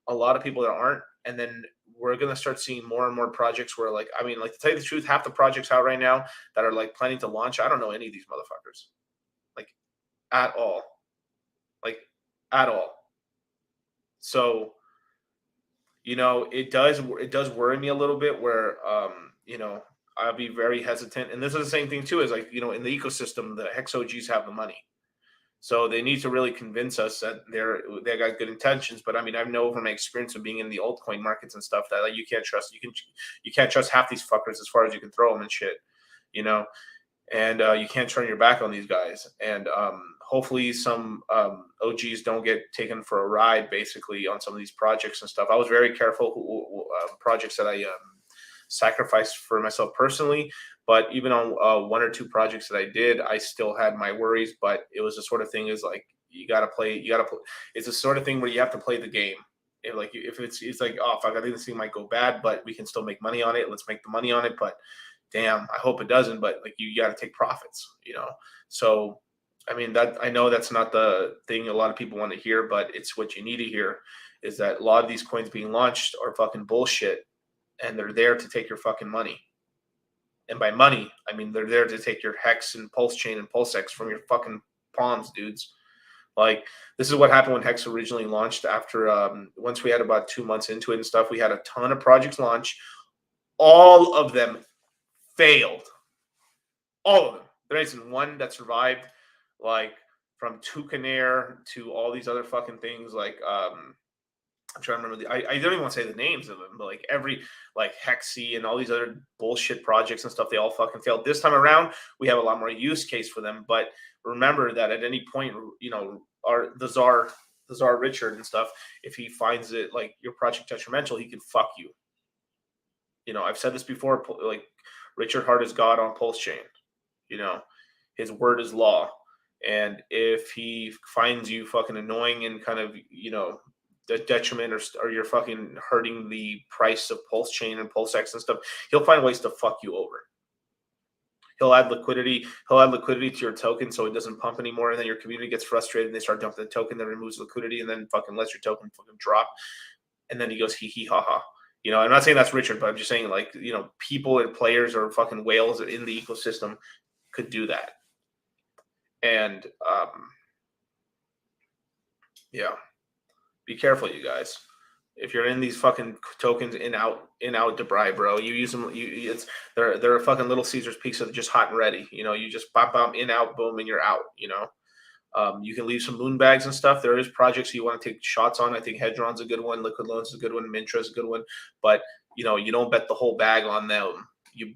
a lot of people that aren't. And then we're going to start seeing more and more projects where, like, I mean, like, to tell you the truth, half the projects out right now that are like planning to launch, I don't know any of these motherfuckers, like, at all, like, at all. So, it does worry me a little bit where, I'll be very hesitant. And this is the same thing too, is like, in the ecosystem, the Hex OGs have the money. So they need to really convince us that they got good intentions. But I mean, I know from my experience of being in the altcoin markets and stuff that, like, you can't trust. You can't trust half these fuckers as far as you can throw them and shit, you know. And you can't turn your back on these guys. And hopefully some OGs don't get taken for a ride, basically, on some of these projects and stuff. I was very careful projects that I sacrificed for myself personally. But even on one or two projects that I did, I still had my worries. But it was the sort of thing, is like, you gotta play. It's the sort of thing where you have to play the game. If it's like, oh fuck, I think this thing might go bad, but we can still make money on it. Let's make the money on it. But damn, I hope it doesn't. But like, you got to take profits. So I mean, that, I know that's not the thing a lot of people want to hear, but it's what you need to hear, is that a lot of these coins being launched are fucking bullshit, and they're there to take your fucking money. And by money, I mean they're there to take your Hex and PulseChain and PulseX from your fucking palms, dudes. Like, this is what happened when Hex originally launched. After once we had about 2 months into it and stuff, we had a ton of projects launch. All of them failed. All of them. There isn't one that survived. Like, from Toucanair to all these other fucking things, like I'm trying to remember I don't even want to say the names of them, but like like Hexy and all these other bullshit projects and stuff, they all fucking failed. This time around, we have a lot more use case for them. But remember that at any point, the czar Richard and stuff, if he finds it, like, your project detrimental, he can fuck you. I've said this before, like, Richard Hart is God on PulseChain. His word is law. And if he finds you fucking annoying and kind of, the detriment, or you're fucking hurting the price of PulseChain and PulseX and stuff, he'll find ways to fuck you over. He'll add liquidity to your token so it doesn't pump anymore, and then your community gets frustrated and they start dumping the token that removes liquidity, and then fucking lets your token fucking drop. And then he goes hee hee ha ha. I'm not saying that's Richard, but I'm just saying, like, people and players or fucking whales in the ecosystem could do that. And yeah. Be careful, you guys. If you're in these fucking tokens, in out Debray, bro, you use them. They're a fucking Little Caesar's pizza, just hot and ready. You just pop in, out, boom, and you're out. You can leave some moon bags and stuff. There is projects you want to take shots on. I think Hedron's a good one. Liquid Loans is a good one. Mintra's a good one. But you don't bet the whole bag on them. You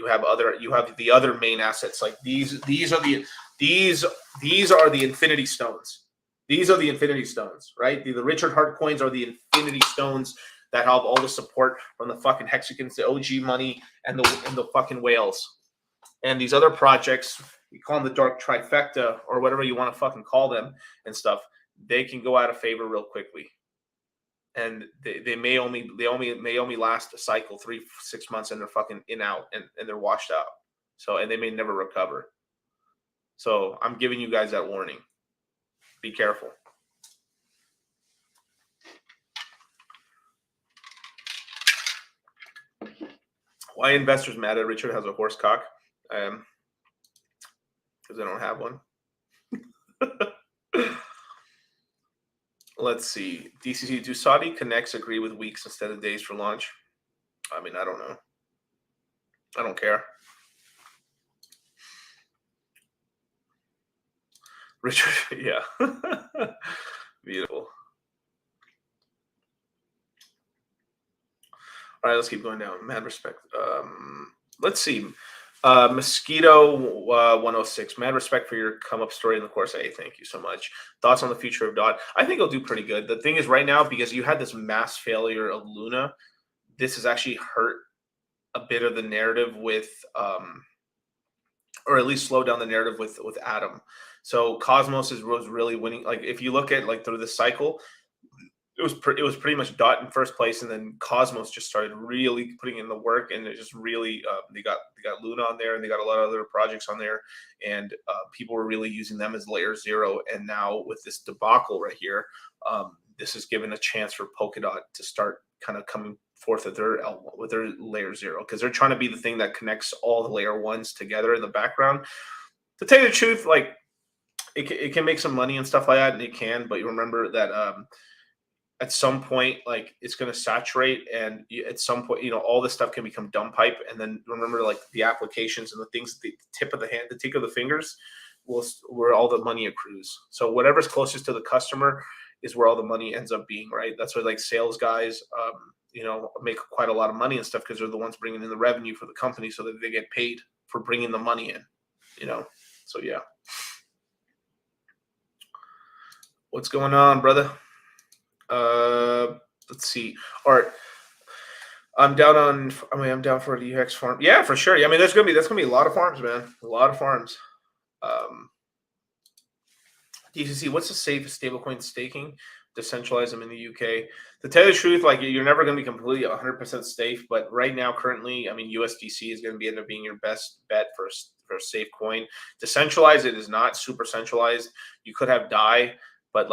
have the other main assets, like these are the infinity stones. These are the infinity stones, right? The Richard Hart coins are the infinity stones that have all the support from the fucking Hexicans, the OG money, and the fucking whales. And these other projects, we call them the dark trifecta, or whatever you want to fucking call them and stuff, they can go out of favor real quickly. And they may only last a cycle, 3-6 months, and they're fucking in out, and they're washed out. So, and they may never recover. So I'm giving you guys that warning. Be careful. Why investors mad at Richard has a horse cock? Because I don't have one. Let's see. DCC, do Saudi connects agree with weeks instead of days for launch? I mean, I don't know. I don't care. Richard, yeah. Beautiful. All right, let's keep going down. Mad respect. Let's see. Mosquito 106. Mad respect for your come up story in the course. Hey, thank you so much. Thoughts on the future of DOT? I think it'll do pretty good. The thing is, right now, because you had this mass failure of Luna, this has actually hurt a bit of the narrative with, or at least slow down the narrative with Atom. So Cosmos was really winning. Like, if you look at, like, through this cycle, it was pretty much DOT in first place, and then Cosmos just started really putting in the work, and it just really they got Luna on there, and they got a lot of other projects on there, and people were really using them as layer zero. And now with this debacle right here, this is given a chance for Polkadot to start kind of coming fourth or third L1 with their layer 0, because they're trying to be the thing that connects all the layer 1s together in the background. To tell you the truth, like it can make some money and stuff like that, and it can, but you remember that at some point, like it's going to saturate, and at some point, all this stuff can become dumb pipe. And then remember, like the applications and the things, the tip of the hand, the tick of the fingers, where all the money accrues. So whatever's closest to the customer is where all the money ends up being, right? That's why like sales guys, make quite a lot of money and stuff, because they're the ones bringing in the revenue for the company, so that they get paid for bringing the money in, So yeah. What's going on, brother? Let's see. All right. I'm down for the UX farm. Yeah, for sure. I mean, that's gonna be a lot of farms, man. A lot of farms. DCC, what's the safest stablecoin staking? Decentralize them in the UK. To tell you the truth, like you're never going to be completely 100% safe, but right now, currently, I mean, USDC is going to end up being your best bet for a safe coin. Decentralized, it is not super centralized. You could have DAI, but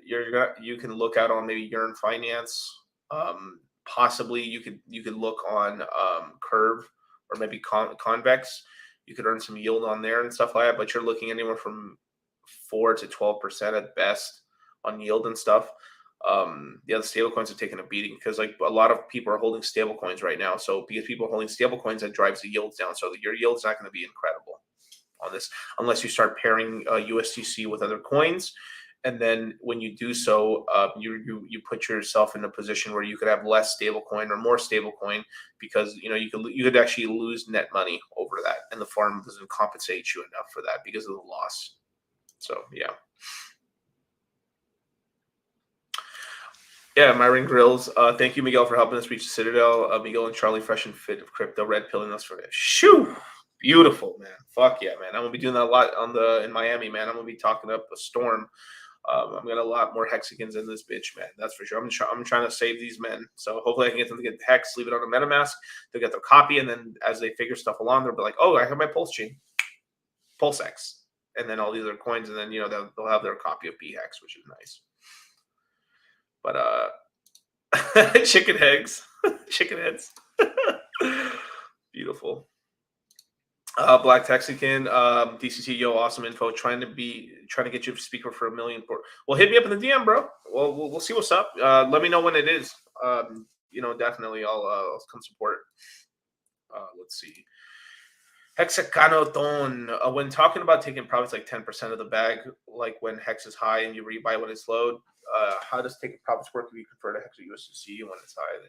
you can look out on maybe Yearn Finance. Possibly you could look on Curve or maybe Convex. You could earn some yield on there and stuff like that, but you're looking anywhere from 4 to 12% at best on yield and stuff. The other stable coins are taking a beating, because like a lot of people are holding stable coins right now. So because people are holding stable coins, that drives the yields down. So your yield's not going to be incredible on this unless you start pairing USDC with other coins. And then when you do so, you put yourself in a position where you could have less stablecoin or more stablecoin, because you could actually lose net money over that, and the farm doesn't compensate you enough for that because of the loss. So yeah. Yeah, Myron Grills. Thank you, Miguel, for helping us reach the Citadel. Miguel and Charlie, fresh and fit of crypto, red pilling us for it. Shoo! Beautiful, man. Fuck yeah, man. I'm gonna be doing that a lot in Miami, man. I'm gonna be talking up a storm. I'm got a lot more hexagons in this bitch, man. That's for sure. I'm trying to save these men. So hopefully I can get them to get the hex, leave it on a Metamask. They'll get their copy, and then as they figure stuff along, they'll be like, oh, I have my PulseChain, PulseX, and then all these other coins, and then they'll have their copy of BHEX, which is nice. But chicken eggs, chicken heads. Beautiful. Black Texican, DCC, yo, awesome info. Trying to get you a speaker for $1 million. Well, hit me up in the DM, bro. Well, we'll see what's up. Let me know when it is. Definitely I'll come support. Let's see. Hexacanoton. When talking about taking profits like 10% of the bag, like when Hex is high and you rebuy when it's low, how does taking profits work if you convert to Hex or USDC when it's high?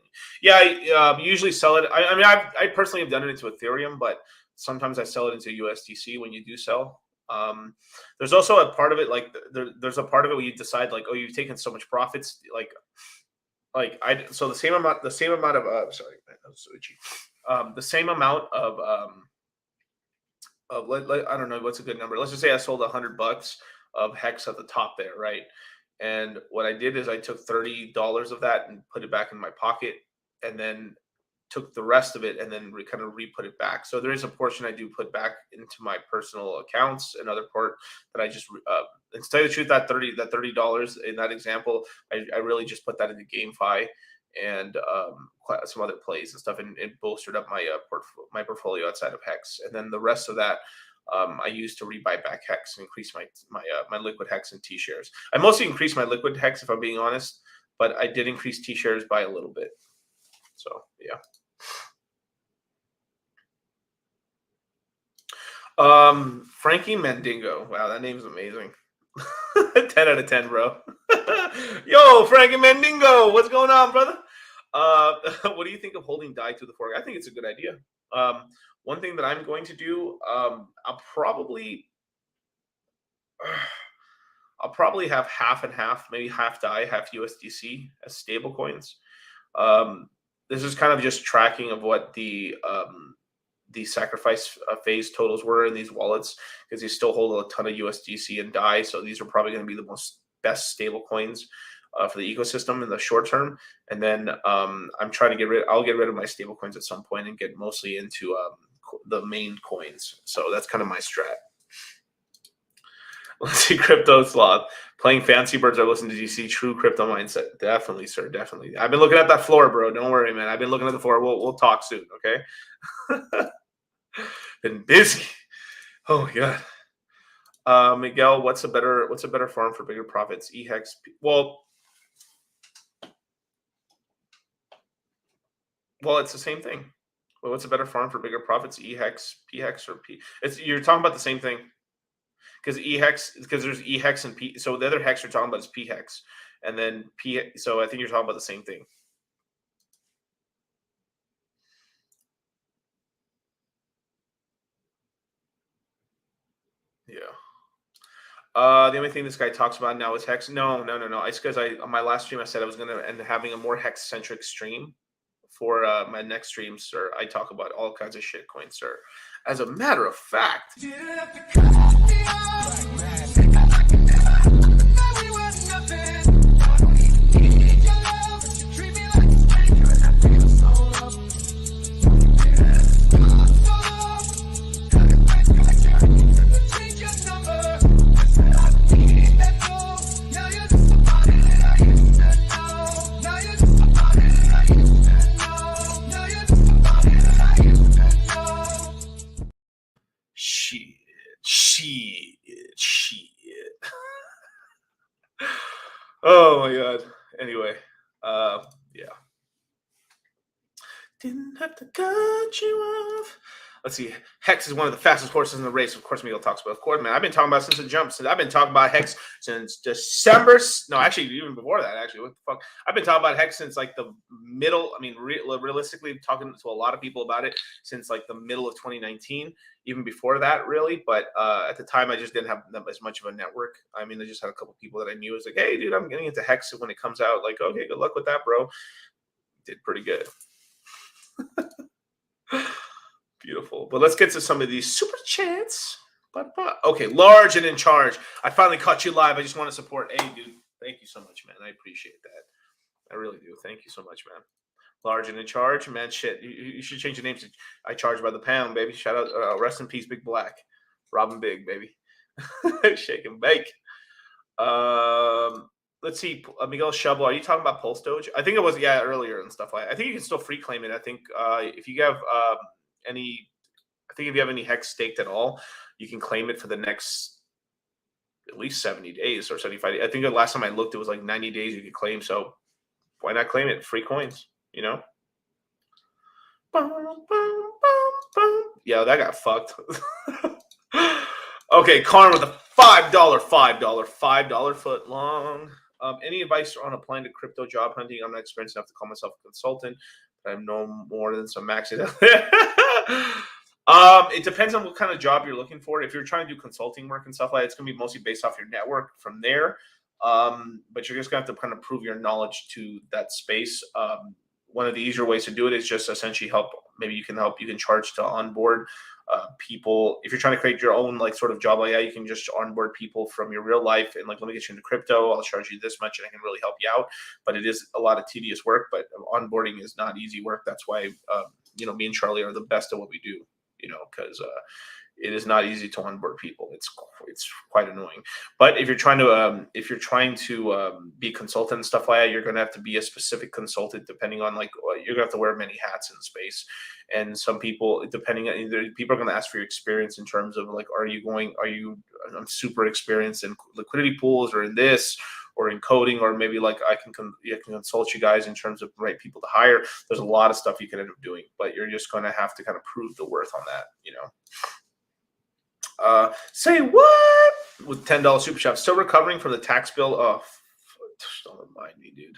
I usually sell it. I personally have done it into Ethereum, but sometimes I sell it into USDC when you do sell. There's also a part of it, like there's a part of it where you decide like, oh, you've taken so much profits, so the same amount of sorry, man, that was so itchy. The same amount of I don't know what's a good number. Let's just say I sold $100 of Hex at the top there, right? And what I did is I took $30 of that and put it back in my pocket, and then took the rest of it and then kind of re-put it back. So there is a portion I do put back into my personal accounts, another part that I just and to tell you the truth, that $30 in that example, I really just put that into GameFi and some other plays and stuff, and it bolstered up my portfolio outside of Hex. And then the rest of that I used to rebuy back Hex and increase my liquid Hex and T shares. I mostly increased my liquid Hex, if I'm being honest, but I did increase T shares by a little bit. So yeah. Frankie Mandingo. Wow, that name's amazing. 10 out of 10, bro. Yo, Frankie Mandingo, what's going on, brother? What do you think of holding DAI to the fork? I think it's a good idea. One thing that I'm going to do, I'll probably have half and half, maybe half DAI, half USDC as stable coins. This is kind of just tracking of what the sacrifice phase totals were in these wallets, because they still hold a ton of USDC and DAI. So these are probably going to be the best stable coins for the ecosystem in the short term. And then I'm trying to I'll get rid of my stable coins at some point and get mostly into the main coins. So that's kind of my strat. Let's see, crypto sloth. Playing fancy birds or listening to DC. True crypto mindset. Definitely, sir. Definitely. I've been looking at that floor, bro. Don't worry, man. I've been looking at the floor. We'll talk soon, okay? Been busy. Oh yeah. Miguel, what's a better farm for bigger profits? EHEX. Well, it's the same thing. Well, what's a better farm for bigger profits? EHEX, PHEX, or P? You're talking about the same thing. Because there's EHEX and P. So the other hex you're talking about is PHEX, and then P. So I think you're talking about the same thing. Yeah. The only thing this guy talks about now is hex. No. It's because on my last stream I said I was gonna end up having a more hex centric stream for my next stream, sir. I talk about all kinds of shit coins, sir. As a matter of fact. Shit. Oh my god. Anyway, yeah. Didn't have to cut you off. Let's see. Hex is one of the fastest horses in the race. Of course, Miguel talks about. Of course, man. I've been talking about since the jump. I've been talking about Hex since December. No, actually, even before that. Actually, what the fuck? I've been talking about Hex since like the middle. I mean, realistically, talking to a lot of people about it since like the middle of 2019. Even before that, really. But at the time, I just didn't have as much of a network. I mean, I just had a couple people that I knew. It was like, hey, dude, I'm getting into Hex when it comes out. Like, okay, good luck with that, bro. Did pretty good. Beautiful. But let's get to some of these super chats. Okay, large and in charge. I finally caught you live. I just want to support. Hey, dude, thank you so much, man. I appreciate that. I really do. Thank you so much, man. Large and in charge, man. Shit, you should change the name to I charge by the pound, baby. Shout out, rest in peace, Big Black, Robin Big, baby. Shake and bake. Let's see, Miguel Shovel. Are you talking about Pulse Doge? I think it was earlier and stuff like that. I think you can still free claim it. I think if you have if you have any hex staked at all, you can claim it for the next at least 70 days or 75 days. I think the last time I looked, it was like 90 days you could claim. So why not claim it? Free coins, you know? Yeah, that got fucked. Okay, Connor with a $5 foot long. Any advice on applying to crypto job hunting? I'm not experienced enough to call myself a consultant, but I'm no more than some maxes out there. It depends on what kind of job you're looking for. If you're trying to do consulting work and stuff like that, it's going to be mostly based off your network from there. But you're just going to have to kind of prove your knowledge to that space. One of the easier ways to do it is just essentially help. Maybe you can charge to onboard people. If you're trying to create your own like sort of job like that, you can just onboard people from your real life and like, let me get you into crypto. I'll charge you this much and I can really help you out. But it is a lot of tedious work, but onboarding is not easy work. That's why, me and Charlie are the best at what we do, because it is not easy to onboard people. It's quite annoying. But if you're trying to be a consultant and stuff like that, you're going to have to be a specific consultant. Depending on you're going to have to wear many hats in the space. And some people, depending on people are going to ask for your experience in terms of like, I'm super experienced in liquidity pools or in this or in coding, or maybe like I can consult you guys in terms of right people to hire. There's a lot of stuff you can end up doing, but you're just going to have to kind of prove the worth on that, Say what? With $10 super chat. Still recovering from the tax bill. Oh, don't remind me, dude.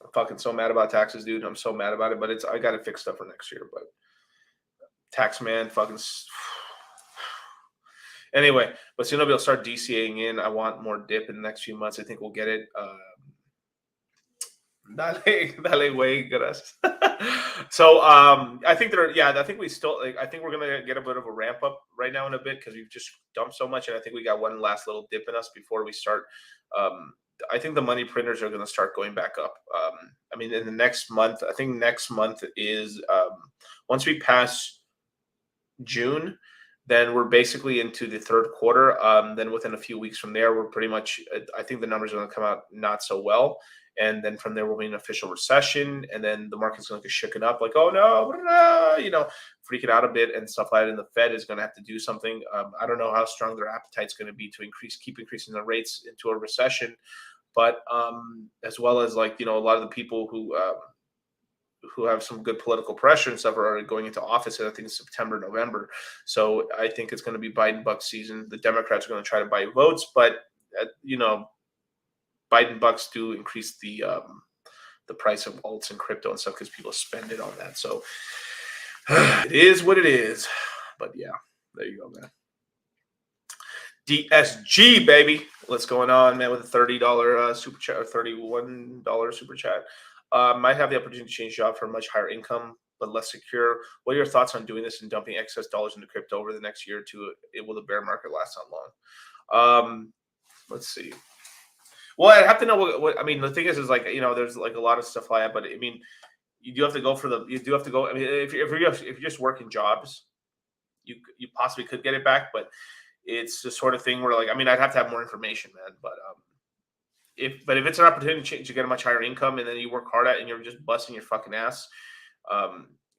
I'm fucking so mad about taxes, dude. I'm so mad about it, but I got it fixed up for next year. But tax man, fucking. Anyway, but soon I'll start DCAing in. I want more dip in the next few months. I think we'll get it. Dale way, gracias. So I think I think we still I think we're gonna get a bit of a ramp up right now in a bit because we've just dumped so much, and I think we got one last little dip in us before we start. I think the money printers are gonna start going back up. I mean, in the next month, I think next month is once we pass June, then we're basically into the third quarter. Then within a few weeks from there, we're pretty much, I think the numbers are going to come out not so well. And then from there will be an official recession. And then the market's going to get shaken up like, oh no, freaking out a bit and stuff like that. And the Fed is going to have to do something. I don't know how strong their appetite's going to be to keep increasing the rates into a recession. But as well as a lot of the people who have some good political pressure and stuff are going into office, and I think it's September, November. So I think it's going to be Biden buck season. The Democrats are going to try to buy votes, but Biden bucks do increase the price of alts and crypto and stuff because people spend it on that. So it is what it is. But yeah, there you go, man. DSG, baby. What's going on, man, with a $30 super chat or $31 super chat? Might have the opportunity to change job for a much higher income, but less secure. What are your thoughts on doing this and dumping excess dollars into crypto over the next year or two? Will the bear market last how long? Let's see. Well, I have to know what I mean. The thing is there's a lot of stuff like that, but I mean, you do have to go I mean, if you're just working jobs, you possibly could get it back, but it's the sort of thing where I'd have to have more information, man. But if it's an opportunity to get a much higher income and then you work hard at it and you're just busting your fucking ass,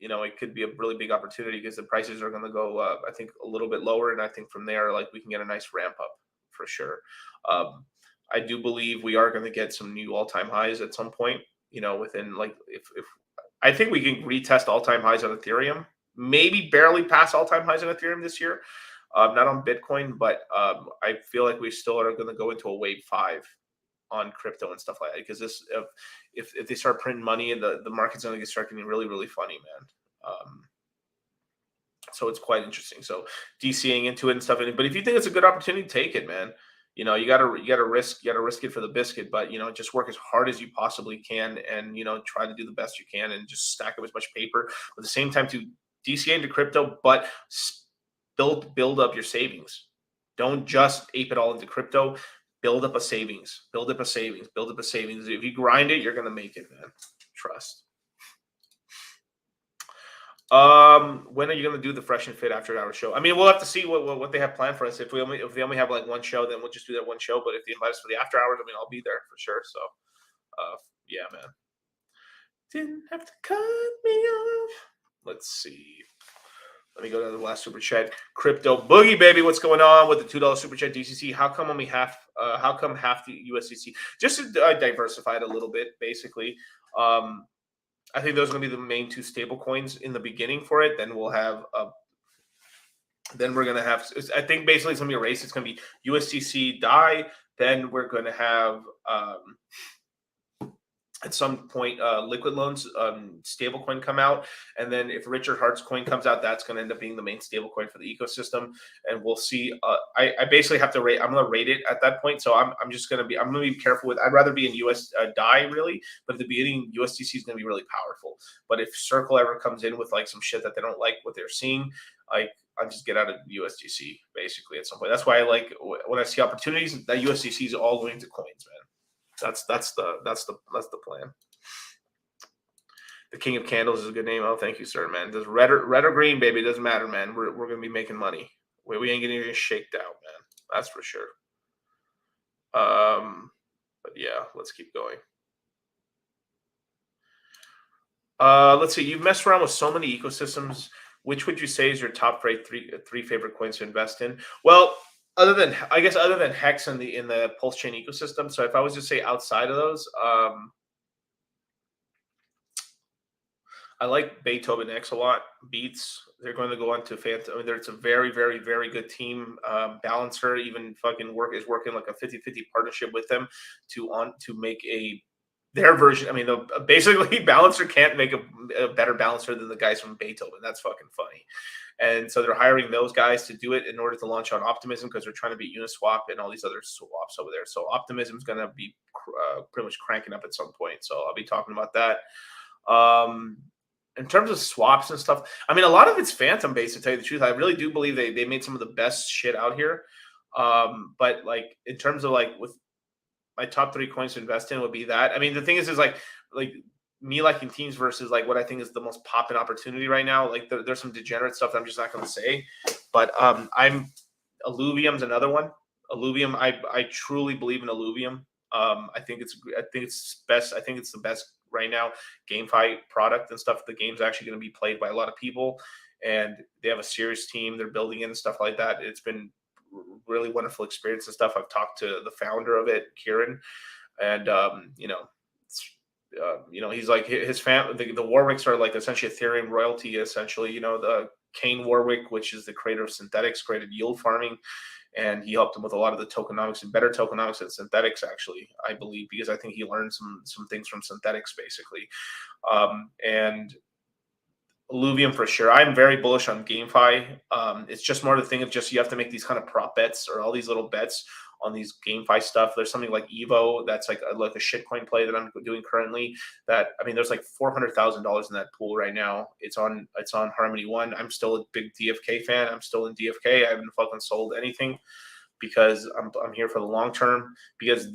it could be a really big opportunity because the prices are going to go, I think, a little bit lower. And I think from there, we can get a nice ramp up for sure. I do believe we are going to get some new all-time highs at some point, within if I think we can retest all-time highs on Ethereum, maybe barely pass all-time highs on Ethereum this year. Not on Bitcoin, but I feel like we still are going to go into a wave 5 on crypto and stuff like that, because this if they start printing money and the market's going to start getting really, really funny, man. So it's quite interesting. So DCing into it and stuff. But if you think it's a good opportunity, take it, man. You gotta risk it for the biscuit, but just work as hard as you possibly can and try to do the best you can and just stack up as much paper. At the same time, to DCA into crypto, but build up your savings. Don't just ape it all into crypto. Build up a savings. If you grind it, you're gonna make it, man. Trust. When are you gonna do the Fresh and Fit after hour show? I mean, we'll have to see what they have planned for us. If they only have one show, then we'll just do that one show. But if they invite us for the after hours, I mean, I'll be there for sure. So, yeah, man. Didn't have to cut me off. Let's see. Let me go to the last super chat. Crypto Boogie, baby, what's going on with the $2 super chat DCC? How come half the USDC? Just to diversify it a little bit, basically. I think those are going to be the main two stable coins in the beginning for it. Then we'll have I think basically it's going to be a race. It's going to be USDC DAI. Then we're going to have at some point liquid loans stablecoin come out, and then if Richard Hart's coin comes out, that's going to end up being the main stablecoin for the ecosystem. And we'll see. I basically have to rate. I'm going to rate it at that point. So I'm going to be careful with. I'd rather be in US DAI really, but at the beginning USDC is going to be really powerful. But if Circle ever comes in with some shit that they don't like what they're seeing, I just get out of USDC basically at some point. That's why I like when I see opportunities that USDC is all going to coins, man. That's the plan. The King of Candles is a good name. Oh, thank you, sir, man. Does red or green, baby? It doesn't matter, man. We're gonna be making money. We ain't getting shaked out, man. That's for sure. But yeah, let's keep going. Let's see. You've messed around with so many ecosystems. Which would you say is your top three favorite coins to invest in? Well, other than Hex in the PulseChain ecosystem. So if I was to say outside of those, I like Beethoven X a lot. Beats, they're going to go on to Phantom. I mean, it's a very, very, very good team. Balancer even is working like a 50-50 partnership with them to make their version. I mean, basically Balancer can't make a better balancer than the guys from Beethoven. That's fucking funny. And so they're hiring those guys to do it in order to launch on Optimism because they're trying to beat Uniswap and all these other swaps over there. So Optimism is going to be pretty much cranking up at some point. So I'll be talking about that. In terms of swaps and stuff, I mean, a lot of it's phantom based, to tell you the truth. I really do believe they made some of the best shit out here. But in terms of with my top 3 coins to invest in would be that. I mean, the thing is like me liking teams versus what I think is the most popping opportunity right now. There's some degenerate stuff that I'm just not going to say. But Alluvium's another one. Alluvium, I truly believe in Alluvium. I think it's best. I think it's the best right now GameFi product and stuff. The game's actually going to be played by a lot of people, and they have a serious team. They're building it and stuff like that. It's been really wonderful experience and stuff. I've talked to the founder of it, Kieran, and he's like his family. The Warwicks are like essentially Ethereum royalty. Essentially, the Kane Warwick, which is the creator of Synthetics, created yield farming, and he helped him with a lot of the tokenomics and better tokenomics than Synthetics, actually, I believe, because I think he learned some things from Synthetics, basically. And Alluvium for sure. I'm very bullish on GameFi. It's just more the thing of just you have to make these kind of prop bets or all these little bets on these GameFi stuff. There's something like Evo that's like a shitcoin play that I'm doing currently. There's like $400,000 in that pool right now. It's on Harmony One. I'm still a big DFK fan. I'm still in DFK. I haven't fucking sold anything because I'm here for the long term. Because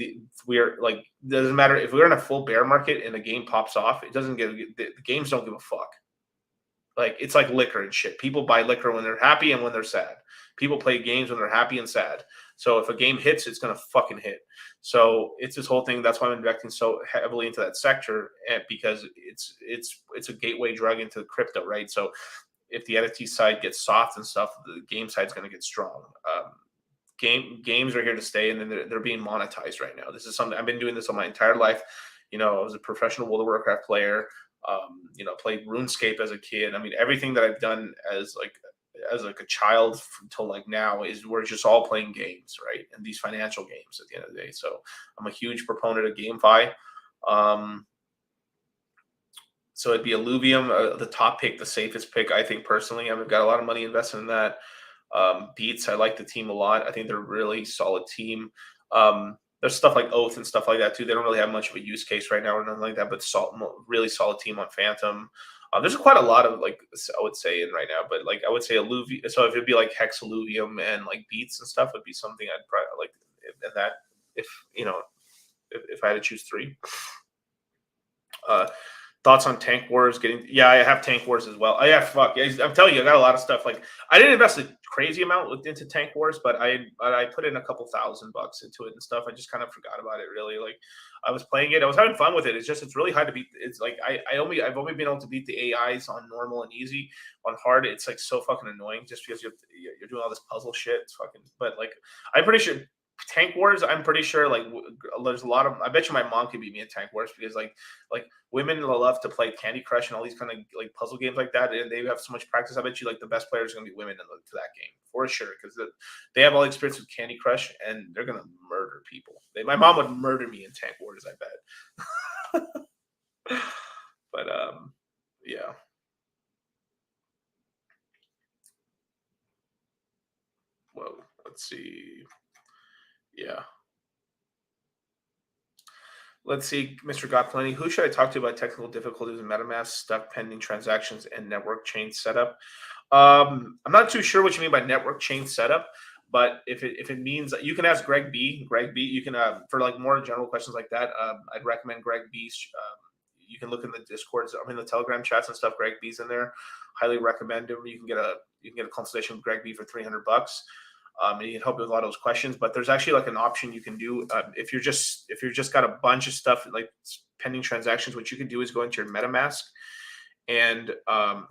we're like, doesn't matter if we're in a full bear market and the game pops off. It doesn't the games don't give a fuck. Like, it's like liquor and shit. People buy liquor when they're happy and when they're sad. People play games when they're happy and sad. So if a game hits, it's going to fucking hit. So it's this whole thing. That's why I'm investing so heavily into that sector, because it's a gateway drug into crypto, right? So if the NFT side gets soft and stuff, the game side's going to get strong. Games are here to stay, and then they're being monetized right now. This is something I've been doing this all my entire life. I was a professional World of Warcraft player. Played RuneScape as a kid. I mean, everything that I've done as a child until like now is we're just all playing games, right? And these financial games at the end of the day. So I'm a huge proponent of GameFi. So it'd be Alluvium, the top pick, the safest pick, I think personally. I've got a lot of money invested in that. Beats, I like the team a lot. I think they're a really solid team. There's stuff like Oath and stuff like that too. They don't really have much of a use case right now or nothing like that, but really solid team on Phantom. There's quite a lot of I would say in right now, but I would say Alluvium. So if it'd be like Hex Alluvium and Beats and stuff, would be something I'd probably like. And that if I had to choose three. Thoughts on Tank Wars? I have Tank Wars as well. Oh, yeah, fuck. Yeah, I'm telling you, I got a lot of stuff. I didn't invest a crazy amount into Tank Wars, but I put in a couple $1,000 into it and stuff. I just kind of forgot about it, really. I was playing it. I was having fun with it. It's really hard to beat. It's I've only been able to beat the AIs on normal and easy. On hard, it's so fucking annoying just because you're doing all this puzzle shit. It's fucking. But I'm pretty sure Tank Wars, I'm pretty sure there's a lot of. I bet you my mom could beat me at Tank Wars because women love to play Candy Crush and all these kind of puzzle games like that, and they have so much practice. I bet you the best players are gonna be women to that game for sure because they have all the experience with Candy Crush and they're gonna murder people. My mom would murder me in Tank Wars, I bet. But yeah. Well, let's see. Yeah. Let's see, Mr. Got Plenty. Who should I talk to about technical difficulties in MetaMask, stuck pending transactions, and network chain setup? I'm not too sure what you mean by network chain setup, but if it means you can ask Greg B. Greg B. You can for more general questions like that. I'd recommend Greg B. You can look in the Discords, the Telegram chats and stuff. Greg B's in there. Highly recommend him. You can get a consultation with Greg B for $300. And he can help you with a lot of those questions. But there's actually an option you can do if you're just got a bunch of stuff pending transactions. What you can do is go into your MetaMask, and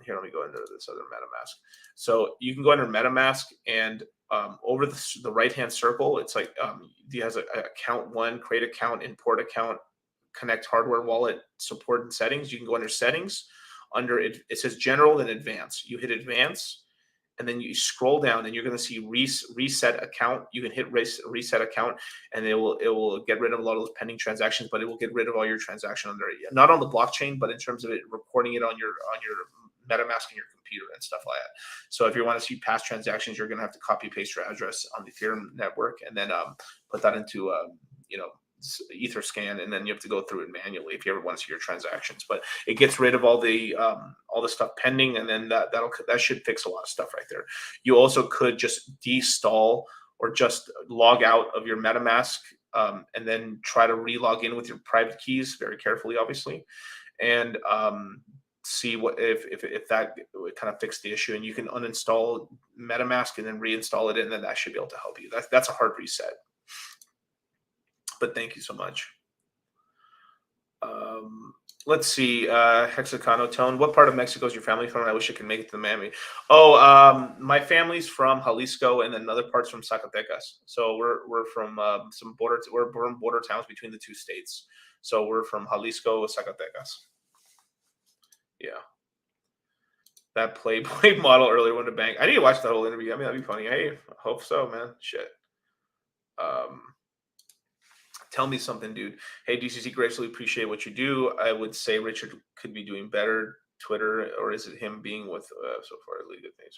here, let me go into this other MetaMask. So you can go under MetaMask, and over the right hand circle, it's he has account one, create account, import account, connect hardware wallet, support and settings. You can go under settings. Under it, it says general, then advanced. You hit advanced. And then you scroll down and you're going to see reset account. You can hit reset account, and it will get rid of a lot of those pending transactions, but it will get rid of all your transaction not on the blockchain, but in terms of it recording it on your MetaMask and your computer and stuff like that. So if you want to see past transactions, you're going to have to copy paste your address on the Ethereum network and then put that into Etherscan, and then you have to go through it manually if you ever want to see your transactions. But it gets rid of all the stuff pending, and then that should fix a lot of stuff right there. You also could just deinstall or just log out of your MetaMask and then try to re-log in with your private keys very carefully, obviously, and see what if that would kind of fix the issue, and you can uninstall Metamask and then reinstall it, and then that should be able to help you. That's a hard reset. But thank you so much. Let's see. Hexacano Tone. What part of Mexico is your family from? I wish I could make it to Miami. Oh, my family's from Jalisco, and then other parts from Zacatecas. So we're from some border. We're from border towns between the two states. So we're from Jalisco, Zacatecas. Yeah. That Playboy model earlier went to bank. I need to watch the whole interview. I mean, that'd be funny. I hope so, man. Shit. Tell me something, dude. Hey, DCC, greatly appreciate what you do. I would say Richard could be doing better. Twitter, or is it him being with so far really good things?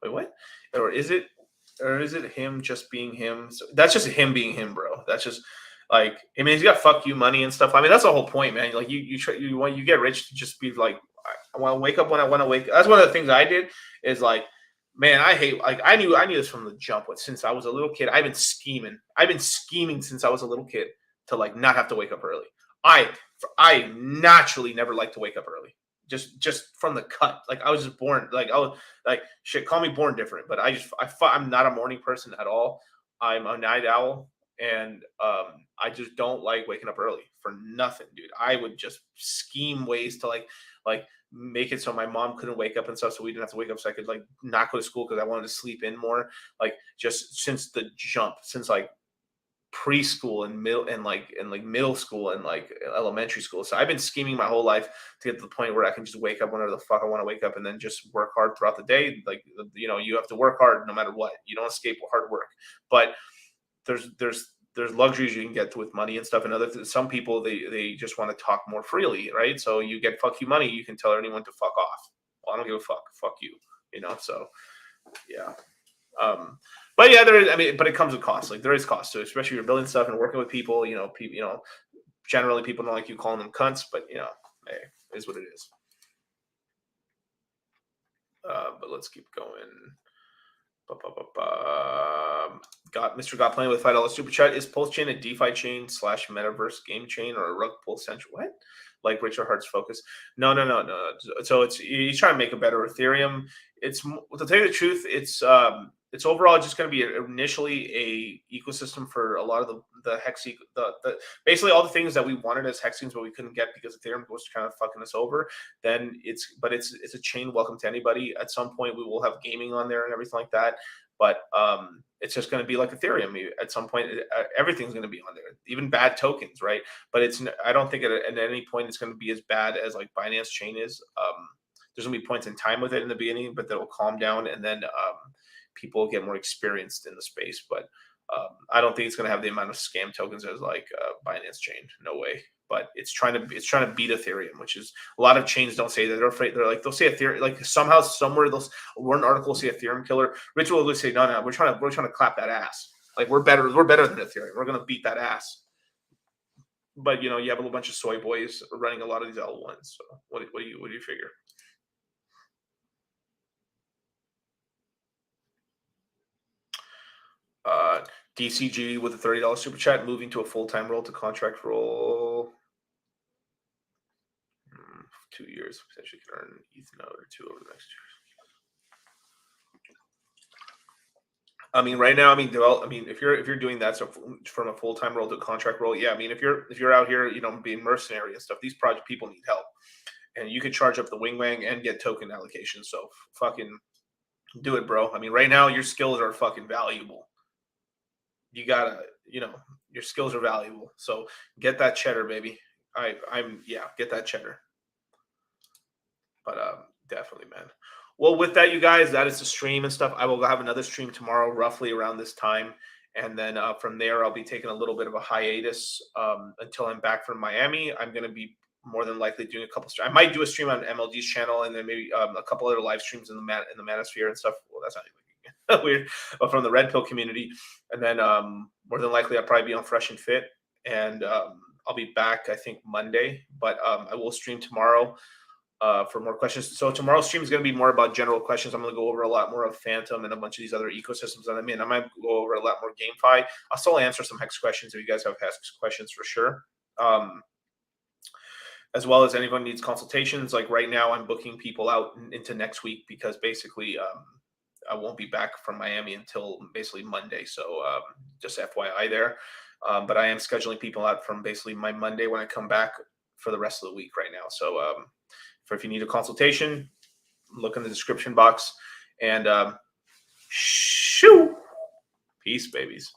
Wait, what? Or is it him just being him? So that's just him being him, bro. That's just like, I mean, he's got fuck you money and stuff. I mean, that's the whole point, man. Like you get rich to just be like, I want to wake up when I want to wake. That's one of the things I did is like, man, I hate, like, I knew this from the jump. Since I was a little kid, I've been scheming since I was a little kid to like not have to wake up early. I naturally never liked to wake up early. Just from the cut. Like I was just born, like I was like, shit, call me born different, but I'm not a morning person at all. I'm a night owl, and I just don't like waking up early for nothing, dude. I would just scheme ways to like make it so my mom couldn't wake up and stuff, so we didn't have to wake up, so I could like not go to school because I wanted to sleep in more. Like just since the jump, since like preschool and middle school and like elementary school. So I've been scheming my whole life to get to the point where I can just wake up whenever the fuck I want to wake up, and then just work hard throughout the day. Like, you know, you have to work hard no matter what. You don't escape hard work. But there's luxuries you can get with money and stuff, and some people they just want to talk more freely, right? So you get fuck you money, you can tell anyone to fuck off. Well, I don't give a fuck you, you know. So yeah. But yeah, but it comes with cost. Like there is cost to it, especially if you're building stuff and working with people. You know, generally people don't like you calling them cunts, but you know, hey, it is what it is. But let's keep going. Got playing with $5 super chat. Is PulseChain a DeFi chain / metaverse game chain or a rug pull central? What? Like Richard Hart's focus? No. So he's trying to make a better Ethereum. It's, to tell you the truth, it's overall just going to be initially a ecosystem for a lot of the hex, basically all the things that we wanted as hexings, but we couldn't get because Ethereum was kind of fucking us over. Then it's a chain welcome to anybody. At some point, we will have gaming on there and everything like that. But it's just going to be like Ethereum. At some point, everything's going to be on there, even bad tokens, right? But I don't think at any point it's going to be as bad as like Binance Chain is. There's going to be points in time with it in the beginning, but that will calm down, and then people get more experienced in the space. But I don't think it's going to have the amount of scam tokens as like Binance Chain. No way. But it's trying to beat Ethereum, which is a lot of chains don't say that. They're afraid. They'll say Ethereum, like somehow somewhere one article will say Ethereum killer. Rich will say no, we're trying to clap that ass. Like we're better than Ethereum. We're going to beat that ass. But you know, you have a little bunch of soy boys running a lot of these L1s. So what do you figure? DCG with a $30 super chat, moving to a full-time role to contract role. 2 years, potentially can earn ETH node or two over the next 2 years. I mean, right now, if you're doing that, so from a full-time role to a contract role, yeah. I mean, if you're out here, you know, being mercenary and stuff, these project people need help, and you can charge up the wing and get token allocation. So fucking do it, bro. I mean, right now your skills are fucking valuable. You gotta, you know, your skills are valuable. So get that cheddar, baby. Get that cheddar. But definitely, man. Well, with that, you guys, that is the stream and stuff. I will have another stream tomorrow, roughly around this time, and then from there, I'll be taking a little bit of a hiatus until I'm back from Miami. I'm going to be more than likely doing a couple. I might do a stream on MLG's channel, and then maybe a couple other live streams in the Manosphere and stuff. Well, that's not even weird, but from the Red Pill community, and then more than likely I'll probably be on Fresh and Fit, and I'll be back I think Monday, but I will stream tomorrow for more questions. So tomorrow's stream is going to be more about general questions. I'm going to go over a lot more of Phantom and a bunch of these other ecosystems that I'm in. I might go over a lot more GameFi. I'll still answer some hex questions if you guys have hex questions for sure. as well as anyone needs consultations. Like right now, I'm booking people out into next week because basically I won't be back from Miami until basically Monday. So just FYI there. But I am scheduling people out from basically my Monday when I come back for the rest of the week right now. So if you need a consultation, look in the description box. And shoo, peace, babies.